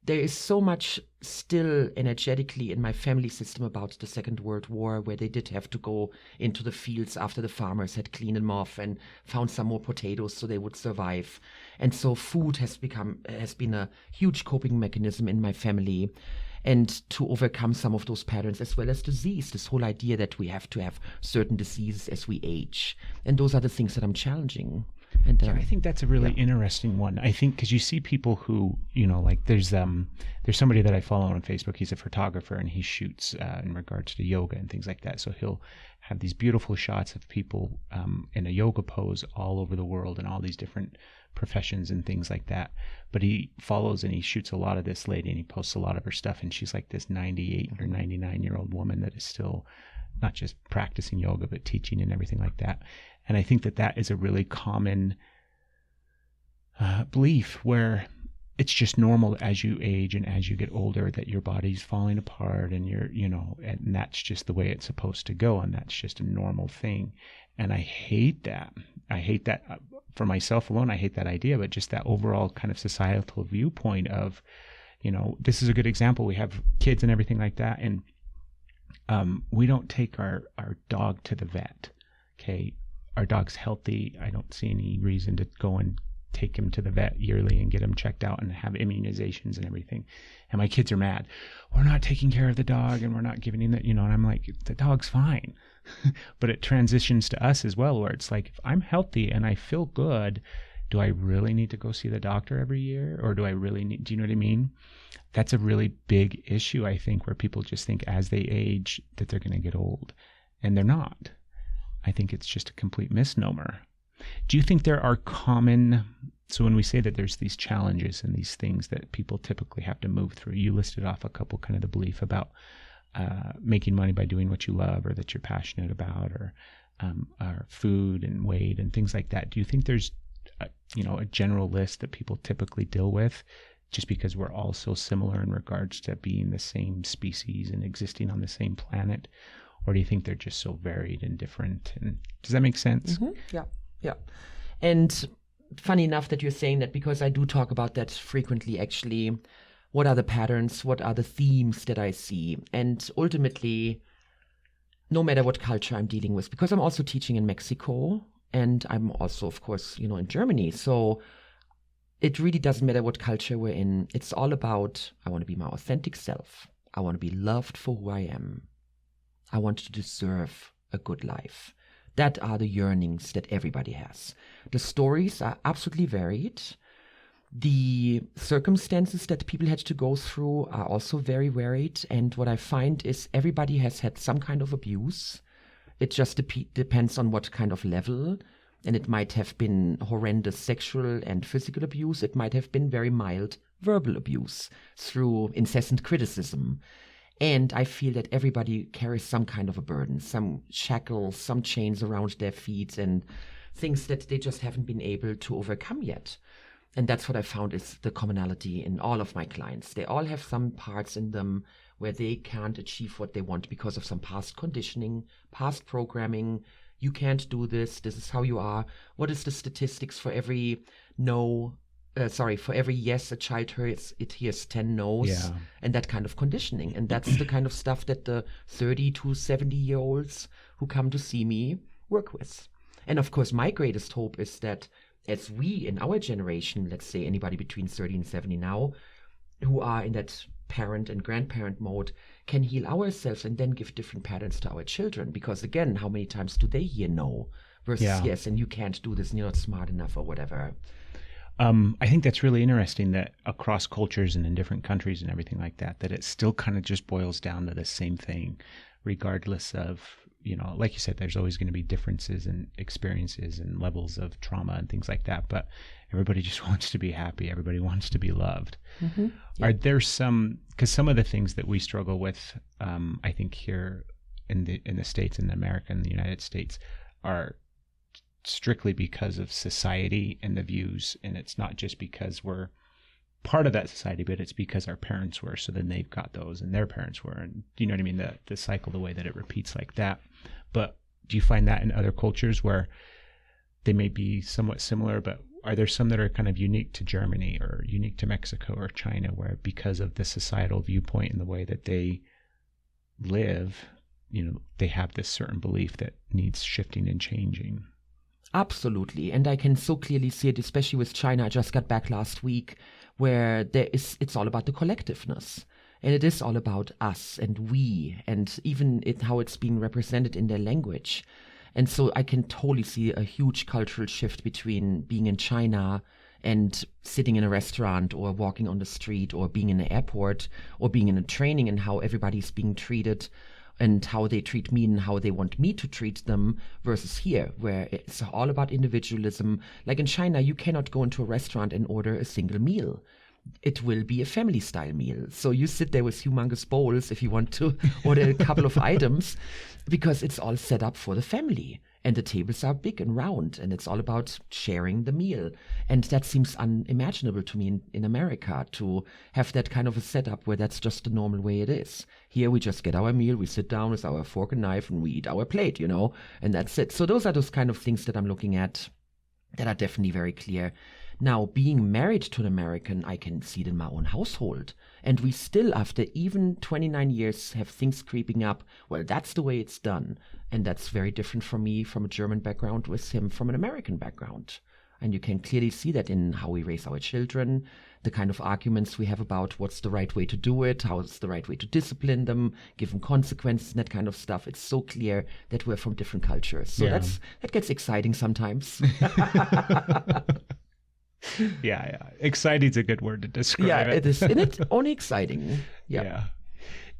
There is so much still energetically in my family system about the Second World War, where they did have to go into the fields after the farmers had cleaned them off and found some more potatoes so they would survive. And so food has been a huge coping mechanism in my family. And to overcome some of those patterns, as well as disease, this whole idea that we have to have certain diseases as we age. And those are the things that I'm challenging. And I think that's a really interesting one. I think because you see people who, like there's somebody that I follow on Facebook. He's a photographer, and he shoots in regards to yoga and things like that. So he'll have these beautiful shots of people in a yoga pose all over the world and all these different professions and things like that. But he follows and he shoots a lot of this lady, and he posts a lot of her stuff. And she's like this 98 or 99-year-old woman that is still not just practicing yoga, but teaching and everything like that. And I think that is a really common belief, where it's just normal as you age and as you get older that your body's falling apart, and and that's just the way it's supposed to go, and that's just a normal thing. And I hate that. I hate that for myself alone. I hate that idea, but just that overall kind of societal viewpoint of, this is a good example. We have kids and everything like that, and we don't take our dog to the vet. Okay. our dog's healthy, I don't see any reason to go and take him to the vet yearly and get him checked out and have immunizations and everything. And my kids are mad. We're not taking care of the dog and we're not giving him that, and I'm like, the dog's fine. But it transitions to us as well, where it's like, if I'm healthy and I feel good, do I really need to go see the doctor every year? Or do I really need, do you know what I mean? That's a really big issue, I think, where people just think as they age that they're going to get old. And they're not. I think it's just a complete misnomer. Do you think there are common, so when we say that there's these challenges and these things that people typically have to move through, you listed off a couple kind of the belief about making money by doing what you love or that you're passionate about, or food and weight and things like that. Do you think there's a general list that people typically deal with just because we're all so similar in regards to being the same species and existing on the same planet? Or do you think they're just so varied and different? And does that make sense? Mm-hmm. Yeah. And funny enough that you're saying that, because I do talk about that frequently, actually. What are the patterns? What are the themes that I see? And ultimately, no matter what culture I'm dealing with, because I'm also teaching in Mexico and I'm also, of course, in Germany. So it really doesn't matter what culture we're in. It's all about, I want to be my authentic self. I want to be loved for who I am. I want to deserve a good life. That are the yearnings that everybody has. The stories are absolutely varied. The circumstances that people had to go through are also very varied. And what I find is everybody has had some kind of abuse. It just depends on what kind of level. And it might have been horrendous sexual and physical abuse. It might have been very mild verbal abuse through incessant criticism. And I feel that everybody carries some kind of a burden, some shackles, some chains around their feet and things that they just haven't been able to overcome yet. And that's what I found is the commonality in all of my clients. They all have some parts in them where they can't achieve what they want because of some past conditioning, past programming. You can't do this. This is how you are. What is the statistics for every for every yes a child hears, it hears 10 no's, and that kind of conditioning. And that's the kind of stuff that the 30 to 70-year-olds who come to see me work with. And of course, my greatest hope is that as we in our generation, let's say anybody between 30 and 70 now, who are in that parent and grandparent mode, can heal ourselves and then give different patterns to our children. Because again, how many times do they hear no versus yes, and you can't do this and you're not smart enough or whatever. I think that's really interesting that across cultures and in different countries and everything like that, that it still kind of just boils down to the same thing, regardless of, like you said, there's always going to be differences in experiences and levels of trauma and things like that. But everybody just wants to be happy. Everybody wants to be loved. Mm-hmm. Yeah. Are there because some of the things that we struggle with, I think here in the States, in America, in the United States, are strictly because of society and the views, and it's not just because we're part of that society, but it's because our parents were, so then they've got those and their parents were, and you know what I mean, the cycle, the way that it repeats like that. But do you find that in other cultures where they may be somewhat similar, but are there some that are kind of unique to Germany or unique to Mexico or China, where because of the societal viewpoint and the way that they live, they have this certain belief that needs shifting and changing? Absolutely. And I can so clearly see it, especially with China. I just got back last week, where it's all about the collectiveness. And it is all about us and we, and even how it's being represented in their language. And so I can totally see a huge cultural shift between being in China and sitting in a restaurant or walking on the street or being in an airport or being in a training, and how everybody's being treated and how they treat me and how they want me to treat them, versus here, where it's all about individualism. Like in China, you cannot go into a restaurant and order a single meal. It will be a family-style meal. So you sit there with humongous bowls if you want to order a couple of items, because it's all set up for the family. And the tables are big and round, and it's all about sharing the meal. And that seems unimaginable to me in America, to have that kind of a setup where that's just the normal way it is. Here we just get our meal, we sit down with our fork and knife, and we eat our plate, and that's it. So those are those kind of things that I'm looking at that are definitely very clear. Now, being married to an American, I can see it in my own household. And we still, after even 29 years, have things creeping up. Well, that's the way it's done. And that's very different from me from a German background with him from an American background. And you can clearly see that in how we raise our children, the kind of arguments we have about what's the right way to do it, how's the right way to discipline them, give them consequences, and that kind of stuff. It's so clear that we're from different cultures. So that gets exciting sometimes. Yeah. Exciting's a good word to describe it. It is. And it's only exciting. Yeah.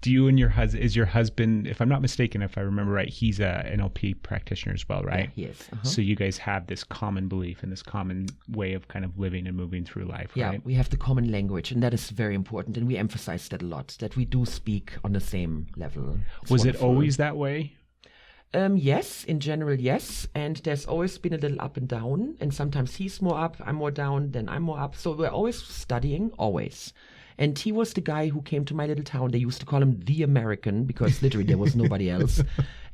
Do you and your husband, is your husband, if I'm not mistaken, if I remember right, he's a NLP practitioner as well, right? Yeah, he is. So you guys have this common belief and this common way of kind of living and moving through life, right? Yeah, we have the common language, and that is very important. And we emphasize that a lot, that we do speak on the same level. Was it always that way? Yes, in general, yes. And there's always been a little up and down. And sometimes he's more up, I'm more down, then I'm more up. So we're always studying, always. And he was the guy who came to my little town. They used to call him the American because literally there was nobody else.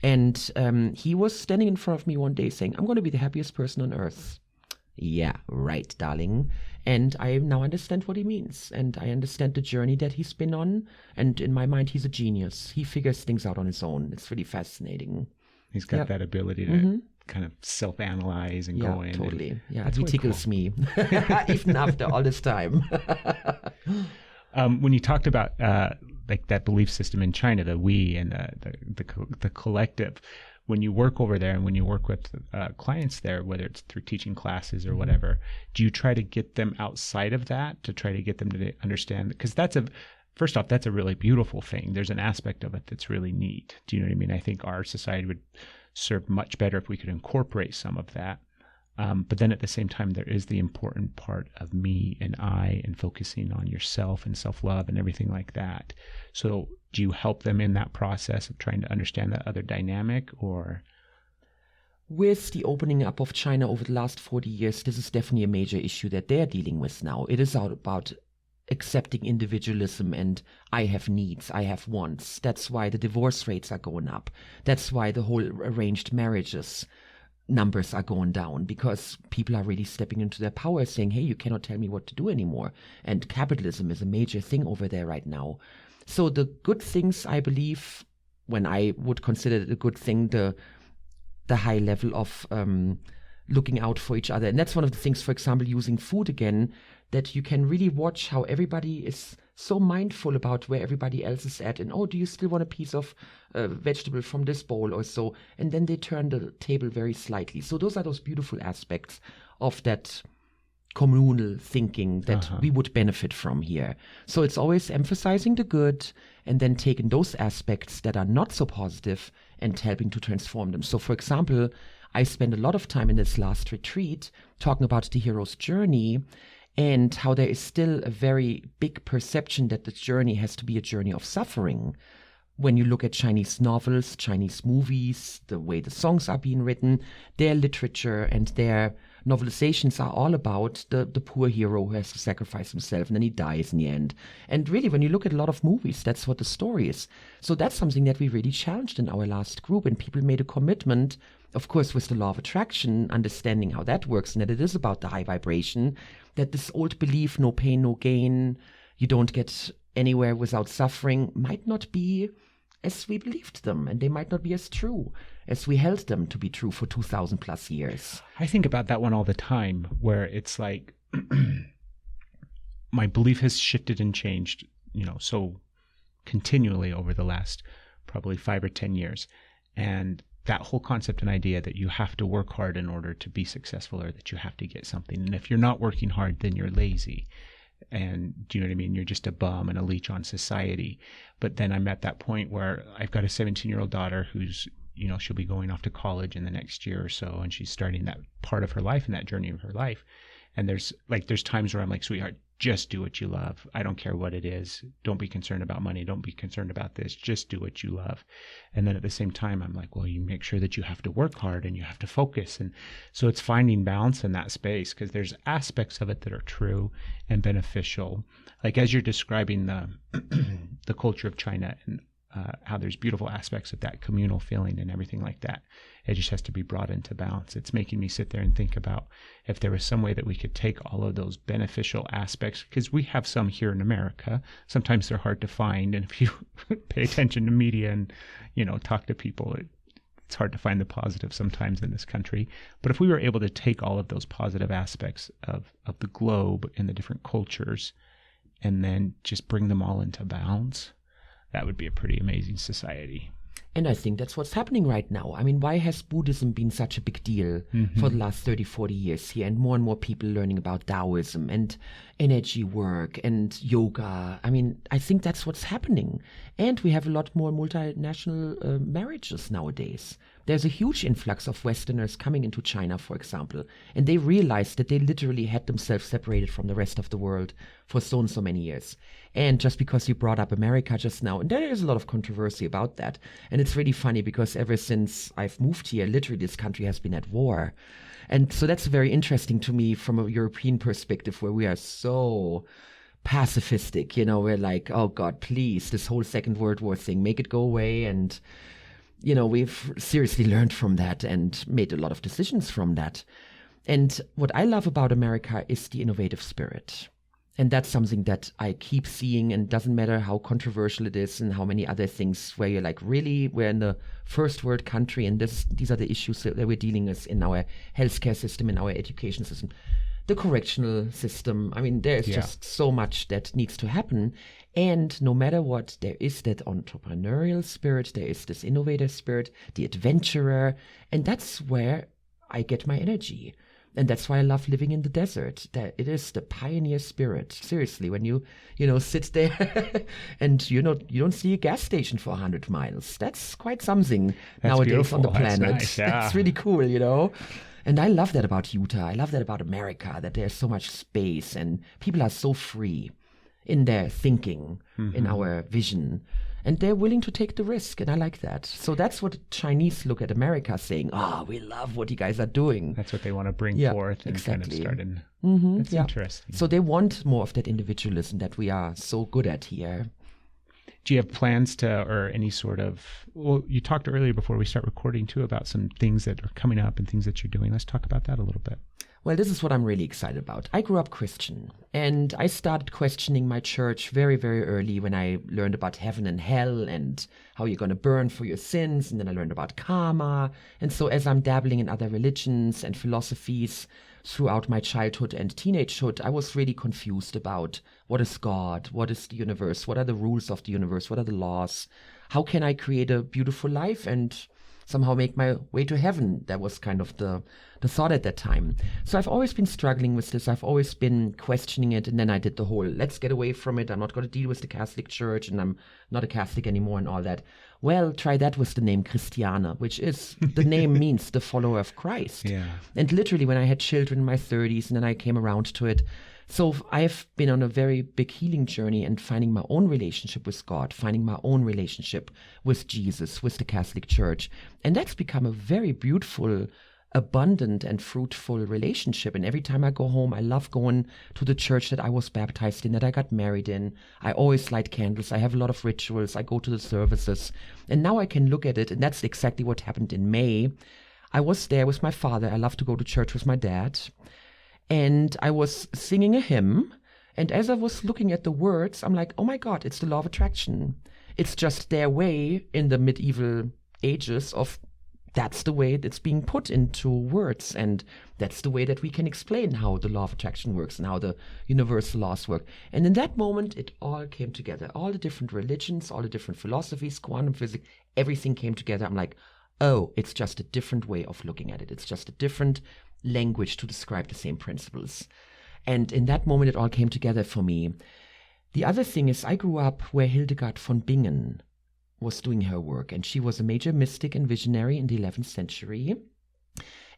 And he was standing in front of me one day saying, I'm going to be the happiest person on earth. Yeah, right, darling. And I now understand what he means. And I understand the journey that he's been on. And in my mind, he's a genius. He figures things out on his own. It's really fascinating. He's got that ability to kind of self-analyze and go in. Totally. Yeah, that's he really tickles cool. me, even after all this time. When you talked about like that belief system in China, the we and the collective, when you work over there and when you work with clients there, whether it's through teaching classes or whatever, do you try to get them outside of that to try to get them to understand? Because first off, that's a really beautiful thing. There's an aspect of it that's really neat. Do you know what I mean? I think our society would serve much better if we could incorporate some of that. But then at the same time, there is the important part of me and I and focusing on yourself and self-love and everything like that. So do you help them in that process of trying to understand that other dynamic, or? With the opening up of China over the last 40 years, this is definitely a major issue that they're dealing with now. It is all about accepting individualism and I have needs, I have wants. That's why the divorce rates are going up. That's why the whole arranged marriages numbers are going down, because people are really stepping into their power saying, hey, you cannot tell me what to do anymore. And capitalism is a major thing over there right now. So the good things, I believe, when I would consider it a good thing, the high level of looking out for each other. And that's one of the things, for example, using food again, that you can really watch how everybody is so mindful about where everybody else is at. And, oh, do you still want a piece of vegetable from this bowl or so? And then they turn the table very slightly. So those are those beautiful aspects of that communal thinking that we would benefit from here. So it's always emphasizing the good and then taking those aspects that are not so positive and helping to transform them. So, for example, I spent a lot of time in this last retreat talking about the hero's journey and how there is still a very big perception that the journey has to be a journey of suffering. When you look at Chinese novels, Chinese movies, the way the songs are being written, their literature and their novelizations are all about the poor hero who has to sacrifice himself and then he dies in the end. And really, when you look at a lot of movies, that's what the story is. So that's something that we really challenged in our last group, and people made a commitment, of course, with the law of attraction, understanding how that works and that it is about the high vibration, that this old belief, no pain, no gain, you don't get anywhere without suffering, might not be as we believed them, and they might not be as true as we held them to be true for 2,000 plus years. I think about that one all the time, where it's like my belief has shifted and changed, so continually over the last probably 5 or 10 years. And that whole concept and idea that you have to work hard in order to be successful, or that you have to get something. And if you're not working hard, then you're lazy. And do you know what I mean? You're just a bum and a leech on society. But then I'm at that point where I've got a 17-year-old daughter who's, she'll be going off to college in the next year or so. And she's starting that part of her life and that journey of her life. And there's times where I'm like, sweetheart, just do what you love. I don't care what it is. Don't be concerned about money. Don't be concerned about this. Just do what you love. And then at the same time, I'm like, well, you make sure that you have to work hard and you have to focus. And so it's finding balance in that space, because there's aspects of it that are true and beneficial. Like as you're describing the culture of China, and how there's beautiful aspects of that communal feeling and everything like that. It just has to be brought into balance. It's making me sit there and think about if there was some way that we could take all of those beneficial aspects, because we have some here in America. Sometimes they're hard to find, and if you pay attention to media and, talk to people, it's hard to find the positive sometimes in this country. But if we were able to take all of those positive aspects of the globe and the different cultures and then just bring them all into balance, that would be a pretty amazing society. And I think that's what's happening right now. I mean, why has Buddhism been such a big deal for the last 30, 40 years here? And more people learning about Taoism and energy work and yoga. I mean, I think that's what's happening. And we have a lot more multinational marriages nowadays. There's a huge influx of Westerners coming into China, for example, and they realized that they literally had themselves separated from the rest of the world for so and so many years. And just because you brought up America just now, and there is a lot of controversy about that. And it's really funny because ever since I've moved here, literally this country has been at war. And so that's very interesting to me from a European perspective, where we are so pacifistic, we're like, oh God, please, this whole Second World War thing, make it go away. And we've seriously learned from that and made a lot of decisions from that. And what I love about America is the innovative spirit. And that's something that I keep seeing, and doesn't matter how controversial it is and how many other things where you're like, really, we're in the first world country and these are the issues that we're dealing with in our healthcare system, in our education system, the correctional system. I mean, there's just so much that needs to happen. And no matter what, there is that entrepreneurial spirit, there is this innovative spirit, the adventurer, and that's where I get my energy. And that's why I love living in the desert. That it is the pioneer spirit. Seriously, when you sit there and you don't see a gas station for 100 miles. That's quite something nowadays beautiful. On the planet. That's nice, yeah. That's really cool, And I love that about Utah. I love that about America, that there's so much space and people are so free in their thinking, in our vision. And they're willing to take the risk, and I like that. So that's what the Chinese look at America saying, we love what you guys are doing. That's what they want to bring forth and exactly. kind of start in. That's interesting. So they want more of that individualism that we are so good at here. Do you have plans or any sort of, well, you talked earlier before we start recording too about some things that are coming up and things that you're doing. Let's talk about that a little bit. Well, this is what I'm really excited about. I grew up Christian, and I started questioning my church very, very early when I learned about heaven and hell and how you're going to burn for your sins. And then I learned about karma. And so as I'm dabbling in other religions and philosophies throughout my childhood and teenagehood, I was really confused about what is God? What is the universe? What are the rules of the universe? What are the laws? How can I create a beautiful life and somehow make my way to heaven? That was kind of the thought at that time. So I've always been struggling with this. I've always been questioning it. And then I did the whole, let's get away from it. I'm not going to deal with the Catholic Church, and I'm not a Catholic anymore and all that. Well, try that with the name Christiane, which is, the name means the follower of Christ. Yeah. And literally when I had children in my 30s and then I came around to it. So I've been on a very big healing journey and finding my own relationship with God, finding my own relationship with Jesus, with the Catholic Church. And that's become a very beautiful, abundant and fruitful relationship. And every time I go home, I love going to the church that I was baptized in, that I got married in. I always light candles. I have a lot of rituals. I go to the services. And now I can look at it. And that's exactly what happened in May. I was there with my father. I love to go to church with my dad. And I was singing a hymn, and as I was looking at the words, I'm like, oh my God, it's the law of attraction. It's just their way in the medieval ages of, that's the way it's being put into words, and that's the way that we can explain how the law of attraction works and how the universal laws work. And in that moment, it all came together. All the different religions, all the different philosophies, quantum physics, everything came together. I'm like, oh, it's just a different way of looking at it. It's just a different language to describe the same principles. And in that moment, it all came together for me. The other thing is, I grew up where Hildegard von Bingen was doing her work, and she was a major mystic and visionary in the 11th century.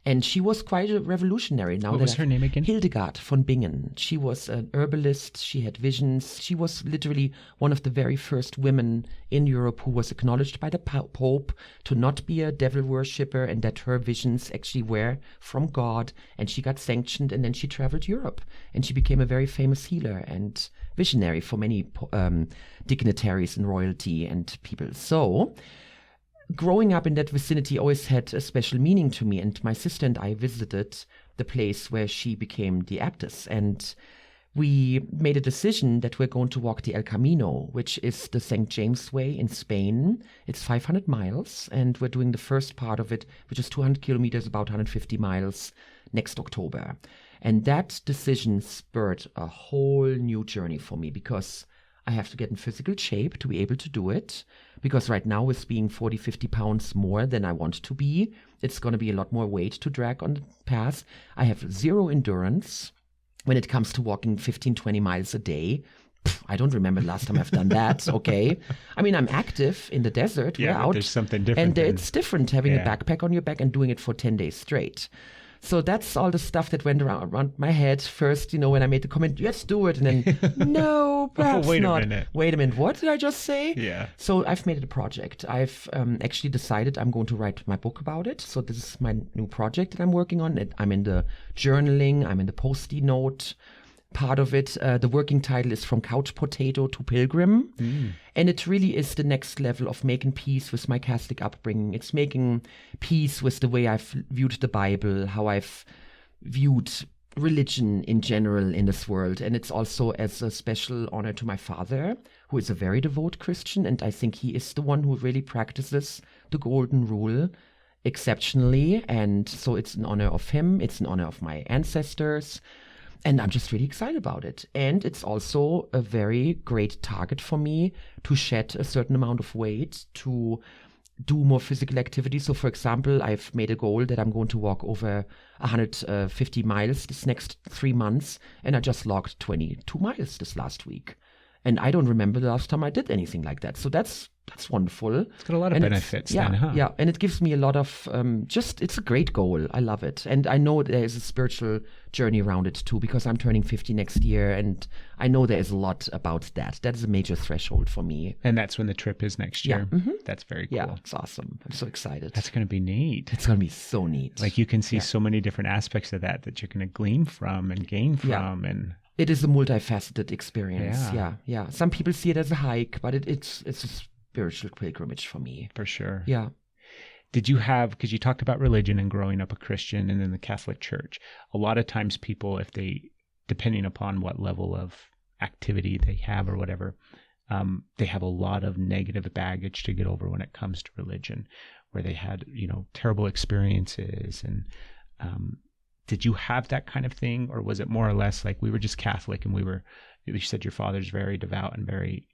And she was quite a revolutionary. Now What was her name again? Hildegard von Bingen. She was an herbalist. She had visions. She was literally one of the very first women in Europe who was acknowledged by the Pope to not be a devil worshipper, and that her visions actually were from God. And she got sanctioned, and then she traveled Europe. And she became a very famous healer and visionary for many dignitaries and royalty and people. So growing up in that vicinity always had a special meaning to me, and my sister and I visited the place where she became the abbess, and we made a decision that we're going to walk the El Camino, which is the St. James Way in Spain. It's 500 miles, and we're doing the first part of it, which is 200 kilometers, about 150 miles, next October. And that decision spurred a whole new journey for me, because I have to get in physical shape to be able to do it, because right now with being 40, 50 pounds more than I want to be, it's going to be a lot more weight to drag on the path. I have zero endurance when it comes to walking 15, 20 miles a day. I don't remember the last time I've done that, okay? I mean, I'm active in the desert. Yeah, we're but out. there's something different. And it's different having a backpack on your back and doing it for 10 days straight. So that's all the stuff that went around my head first, when I made the comment, let's do it. And then, no, perhaps wait not. a minute. Wait a minute, what did I just say? Yeah. So I've made it a project. I've actually decided I'm going to write my book about it. So this is my new project that I'm working on. I'm in the journaling, I'm in the post-it note part of it. The working title is From Couch Potato to Pilgrim. And it really is the next level of making peace with my Catholic upbringing. It's making peace with the way I've viewed the Bible, how I've viewed religion in general in this world. And it's also as a special honor to my father, who is a very devout Christian. And I think he is the one who really practices the golden rule exceptionally. And so it's an honor of him. It's an honor of my ancestors. And I'm just really excited about it. And it's also a very great target for me to shed a certain amount of weight, to do more physical activity. So, for example, I've made a goal that I'm going to walk over 150 miles this next 3 months. And I just logged 22 miles this last week. And I don't remember the last time I did anything like that. So that's wonderful. It's got a lot of benefits then, huh? Yeah, and it gives me a lot of, it's a great goal. I love it. And I know there is a spiritual journey around it too, because I'm turning 50 next year, and I know there is a lot about that. That is a major threshold for me. And that's when the trip is next year. Yeah. Mm-hmm. That's very cool. Yeah, it's awesome. I'm so excited. That's going to be neat. It's going to be so neat. Like you can see so many different aspects of that you're going to glean from and gain from. And it is a multifaceted experience. Yeah. Some people see it as a hike, but it's a spiritual pilgrimage for me. For sure. Yeah. Did you have, because you talked about religion and growing up a Christian and in the Catholic Church, a lot of times people, if they, depending upon what level of activity they have or whatever, they have a lot of negative baggage to get over when it comes to religion, where they had, terrible experiences. And did you have that kind of thing? Or was it more or less like we were just Catholic and you said your father's very devout and very,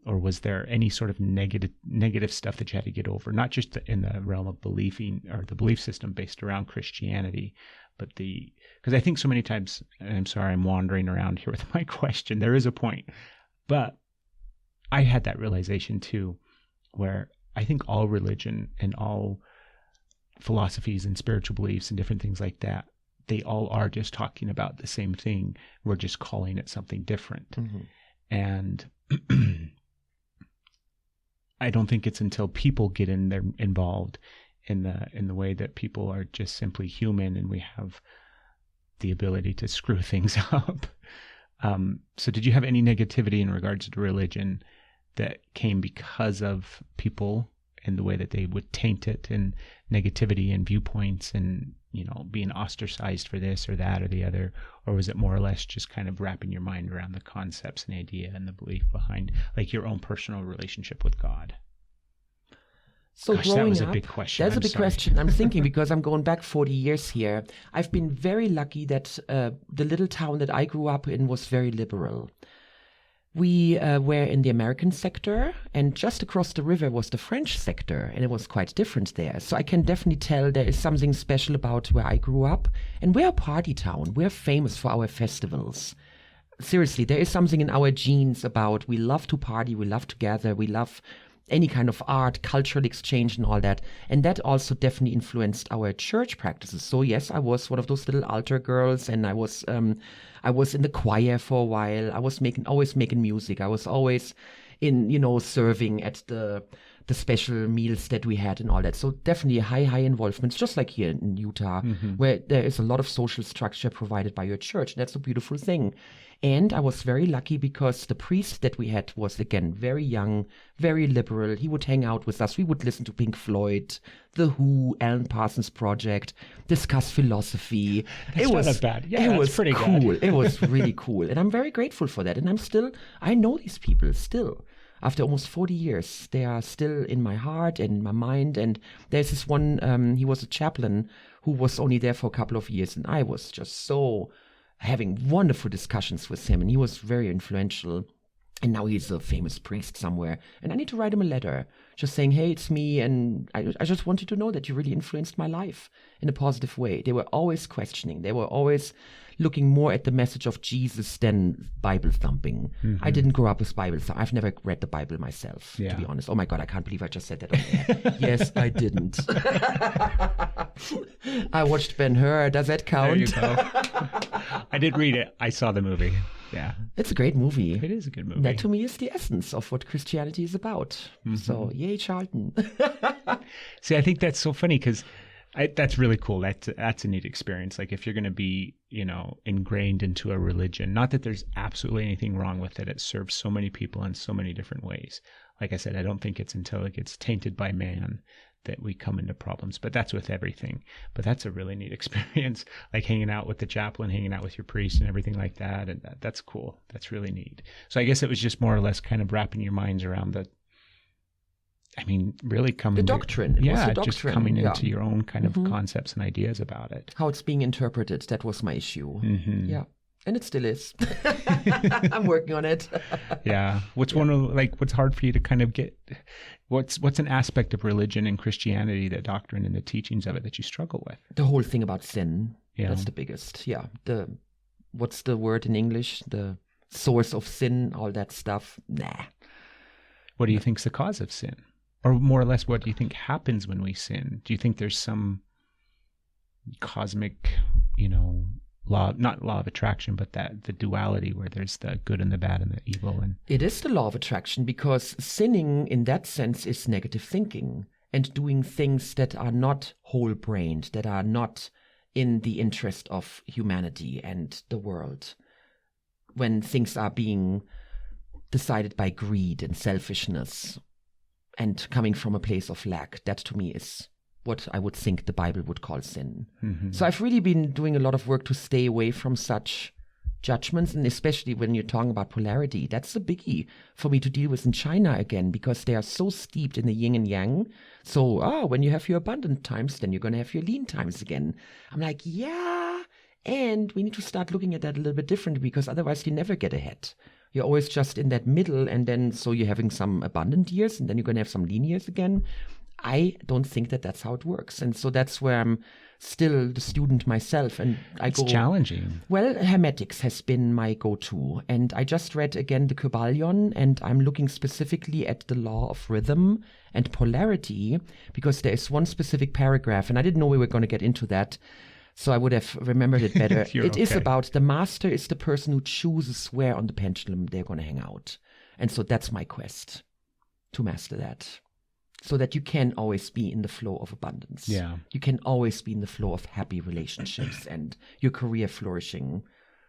or was there any sort of negative stuff that you had to get over, not just in the realm of believing or the belief system based around Christianity, but because I think so many times, and I'm sorry, I'm wandering around here with my question, there is a point, but I had that realization too, where I think all religion and all philosophies and spiritual beliefs and different things like that, they all are just talking about the same thing. We're just calling it something different. Mm-hmm. And I don't think it's until people get involved in the way that people are just simply human and we have the ability to screw things up. So did you have any negativity in regards to religion that came because of people and the way that they would taint it, and negativity and viewpoints and, being ostracized for this or that or the other? Or was it more or less just kind of wrapping your mind around the concepts and idea and the belief behind like your own personal relationship with God? So Gosh, that was a big question. That's a big question. I'm thinking because I'm going back 40 years here. I've been very lucky that the little town that I grew up in was very liberal. We were in the American sector, and just across the river was the French sector, and it was quite different there. So I can definitely tell there is something special about where I grew up. And we're a party town. We're famous for our festivals. Seriously, there is something in our genes about we love to party, we love to gather, we love any kind of art, cultural exchange and all that. And that also definitely influenced our church practices. So yes, I was one of those little altar girls, and I was in the choir for a while. I was always making music. I was always in, serving at the special meals that we had and all that. So definitely high involvement, just like here in Utah, where there is a lot of social structure provided by your church. That's a beautiful thing. And I was very lucky because the priest that we had was, again, very young, very liberal. He would hang out with us. We would listen to Pink Floyd, The Who, Alan Parsons Project, discuss philosophy. That's not that bad. Yeah, it was pretty cool. good. It was really cool. And I'm very grateful for that. And I know these people still. After almost 40 years, they are still in my heart and my mind. And there's this one, he was a chaplain who was only there for a couple of years. And I was just so having wonderful discussions with him. And he was very influential. And now he's a famous priest somewhere. And I need to write him a letter just saying, hey, it's me. And I just want you to know that you really influenced my life in a positive way. They were always questioning. They were always looking more at the message of Jesus than Bible thumping. I didn't grow up with Bible thumping. I've never read the Bible myself, to be honest. Oh my God, I can't believe I just said that on air. Yes, I didn't. I watched Ben-Hur. Does that count? There you go. I did read it. I saw the movie. Yeah. It's a great movie. It is a good movie. That to me is the essence of what Christianity is about. So, yay, Charlton. See, I think that's so funny because that's really cool. That's a neat experience. Like if you're going to be, ingrained into a religion, not that there's absolutely anything wrong with it. It serves so many people in so many different ways. Like I said, I don't think it's until it gets tainted by man that we come into problems, but that's with everything. But that's a really neat experience, like hanging out with the chaplain, hanging out with your priest and everything like that. And that's cool. That's really neat. So I guess it was just more or less kind of wrapping your minds around really coming the doctrine. Just coming into your own kind of concepts and ideas about it. How it's being interpreted. That was my issue. Yeah. And it still is. I'm working on it. Yeah. What's hard for you to kind of get, what's an aspect of religion and Christianity, the doctrine and the teachings of it that you struggle with? The whole thing about sin. Yeah. That's the biggest. Yeah. What's the word in English? The source of sin, all that stuff. Nah. What do you think's the cause of sin? Or more or less, what do you think happens when we sin? Do you think there's some cosmic, not law of attraction, but the duality where there's the good and the bad and the evil? And it is the law of attraction, because sinning in that sense is negative thinking and doing things that are not whole-brained, that are not in the interest of humanity and the world. When things are being decided by greed and selfishness and coming from a place of lack, that to me is what I would think the Bible would call sin. So I've really been doing a lot of work to stay away from such judgments, and especially when you're talking about polarity, that's a biggie for me to deal with in China again, because they are so steeped in the yin and yang. So, when you have your abundant times, then you're going to have your lean times again. I'm like, yeah, and we need to start looking at that a little bit differently, because otherwise you never get ahead. You're always just in that middle, and then so you're having some abundant years, and then you're going to have some lean years again. I don't think that that's how it works. And so that's where I'm still the student myself. And it's challenging. Well, Hermetics has been my go-to. And I just read again the Kybalion, and I'm looking specifically at the law of rhythm and polarity, because there is one specific paragraph, and I didn't know we were going to get into that, so I would have remembered it better. It is about the master is the person who chooses where on the pendulum they're going to hang out. And so that's my quest, to master that. So that you can always be in the flow of abundance. Yeah. You can always be in the flow of happy relationships and your career flourishing.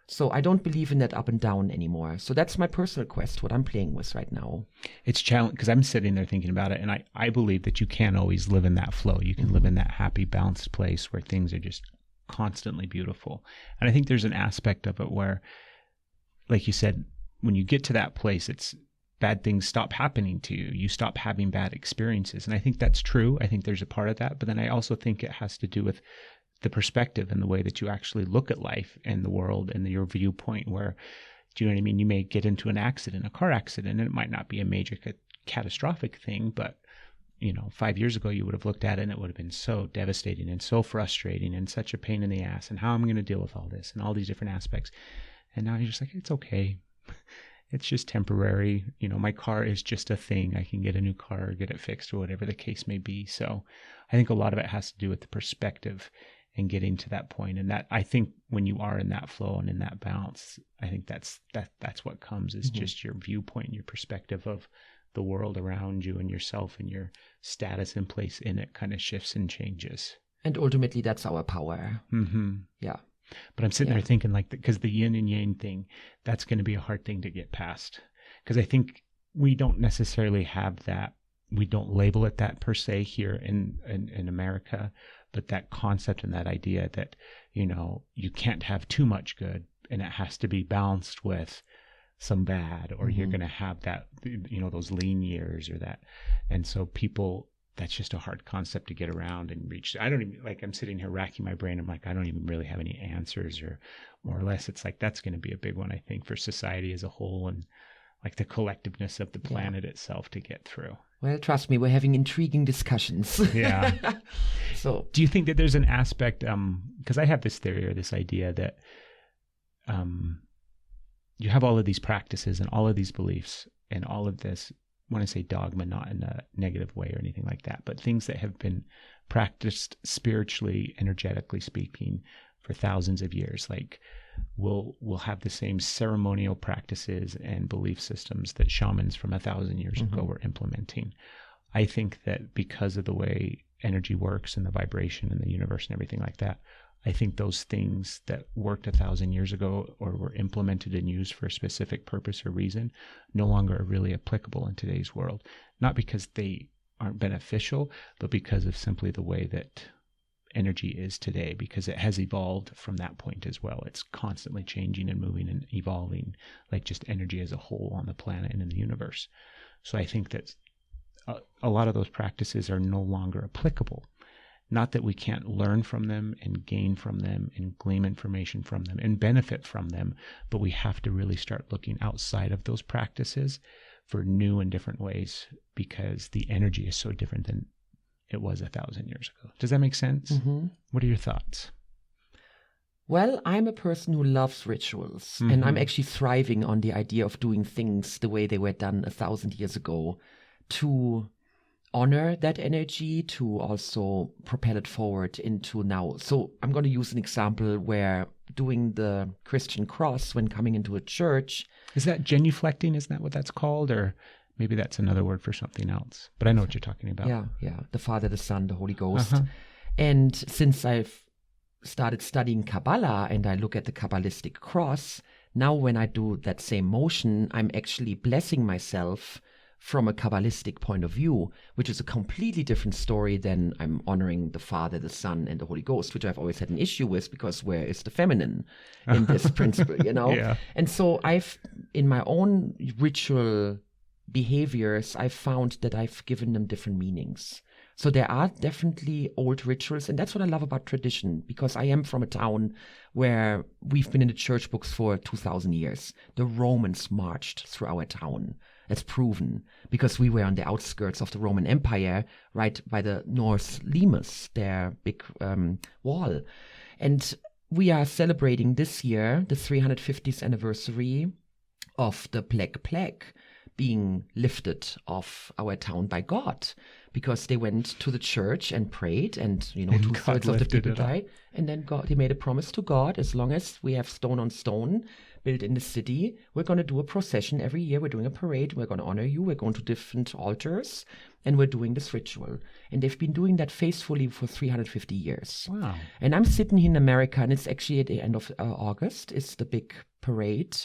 So I don't believe in that up and down anymore. So that's my personal quest, what I'm playing with right now. It's challenging, because I'm sitting there thinking about it, and I believe that you can always live in that flow. You can live in that happy, balanced place where things are just constantly beautiful. And I think there's an aspect of it where, like you said, when you get to that place, it's bad things stop happening to you. You stop having bad experiences. And I think that's true. I think there's a part of that. But then I also think it has to do with the perspective and the way that you actually look at life and the world and your viewpoint, where, do you know what I mean? You may get into an accident, a car accident, and it might not be a major catastrophic thing, but 5 years ago, you would have looked at it and it would have been so devastating and so frustrating and such a pain in the ass, and how am I going to deal with all this and all these different aspects. And now you're just like, it's okay. it's just temporary. You know, my car is just a thing. I can get a new car, get it fixed, or whatever the case may be. So I think a lot of it has to do with the perspective and getting to that point. And that, I think when you are in that flow and in that balance, I think that's what comes, is just your viewpoint, your perspective of the world around you and yourself, and your status and place in it kind of shifts and changes. And ultimately, that's our power. Yeah. But I'm sitting there thinking, like, because the yin and yang thing, that's going to be a hard thing to get past. Because I think we don't necessarily have that. We don't label it that per se here in America, but that concept and that idea that, you know, you can't have too much good, and it has to be balanced with some bad, or you're going to have that, you know, those lean years or that. And so people, that's just a hard concept to get around and reach. I don't even, like, I'm sitting here racking my brain. I'm like, I don't even really have any answers, or more or less, it's like, that's going to be a big one, I think, for society as a whole, and like the collectiveness of the planet itself to get through. Well, trust me, we're having intriguing discussions. Yeah. So, do you think that there's an aspect, because I have this theory or this idea that you have all of these practices and all of these beliefs and all of this, when I say dogma, not in a negative way or anything like that, but things that have been practiced spiritually, energetically speaking, for thousands of years. Like, we'll have the same ceremonial practices and belief systems that shamans from 1,000 years ago were implementing. I think that because of the way energy works and the vibration in the universe and everything like that, I think those things that worked 1,000 years ago or were implemented and used for a specific purpose or reason no longer are really applicable in today's world. Not because they aren't beneficial, but because of simply the way that energy is today, because it has evolved from that point as well. It's constantly changing and moving and evolving, like just energy as a whole on the planet and in the universe. So I think that a lot of those practices are no longer applicable. Not that we can't learn from them and gain from them and glean information from them and benefit from them, but we have to really start looking outside of those practices for new and different ways, because the energy is so different than it was 1,000 years ago. Does that make sense? What are your thoughts? Well, I'm a person who loves rituals, and I'm actually thriving on the idea of doing things the way they were done 1,000 years ago, to honor that energy, to also propel it forward into now. So I'm going to use an example where doing the Christian cross when coming into a church. Is that genuflecting? Isn't that what that's called? Or maybe that's another word for something else. But I know what you're talking about. Yeah. The Father, the Son, the Holy Ghost. And since I've started studying Kabbalah and I look at the Kabbalistic cross, now when I do that same motion, I'm actually blessing myself from a Kabbalistic point of view, which is a completely different story than I'm honoring the Father, the Son, and the Holy Ghost, which I've always had an issue with, because where is the feminine in this principle, you know? Yeah. And so I've, in my own ritual behaviors, I've found that I've given them different meanings. So there are definitely old rituals, and that's what I love about tradition, because I am from a town where we've been in the church books for 2,000 years. The Romans marched through our town. That's proven, because we were on the outskirts of the Roman Empire, right by the North Limes, their big wall. And we are celebrating this year the 350th anniversary of the Black Plague being lifted off our town by God, because they went to the church and prayed, and, you know, 2/3 of the people died. And then they made a promise to God, as long as we have stone on stone built in the city, we're going to do a procession every year. We're doing a parade. We're going to honor you. We're going to different altars, and we're doing this ritual. And they've been doing that faithfully for 350 years. Wow. And I'm sitting here in America, and it's actually at the end of August. It's the big parade.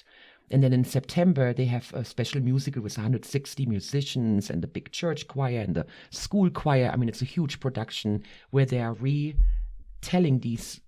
And then in September, they have a special musical with 160 musicians and the big church choir and the school choir. I mean, it's a huge production where they are retelling these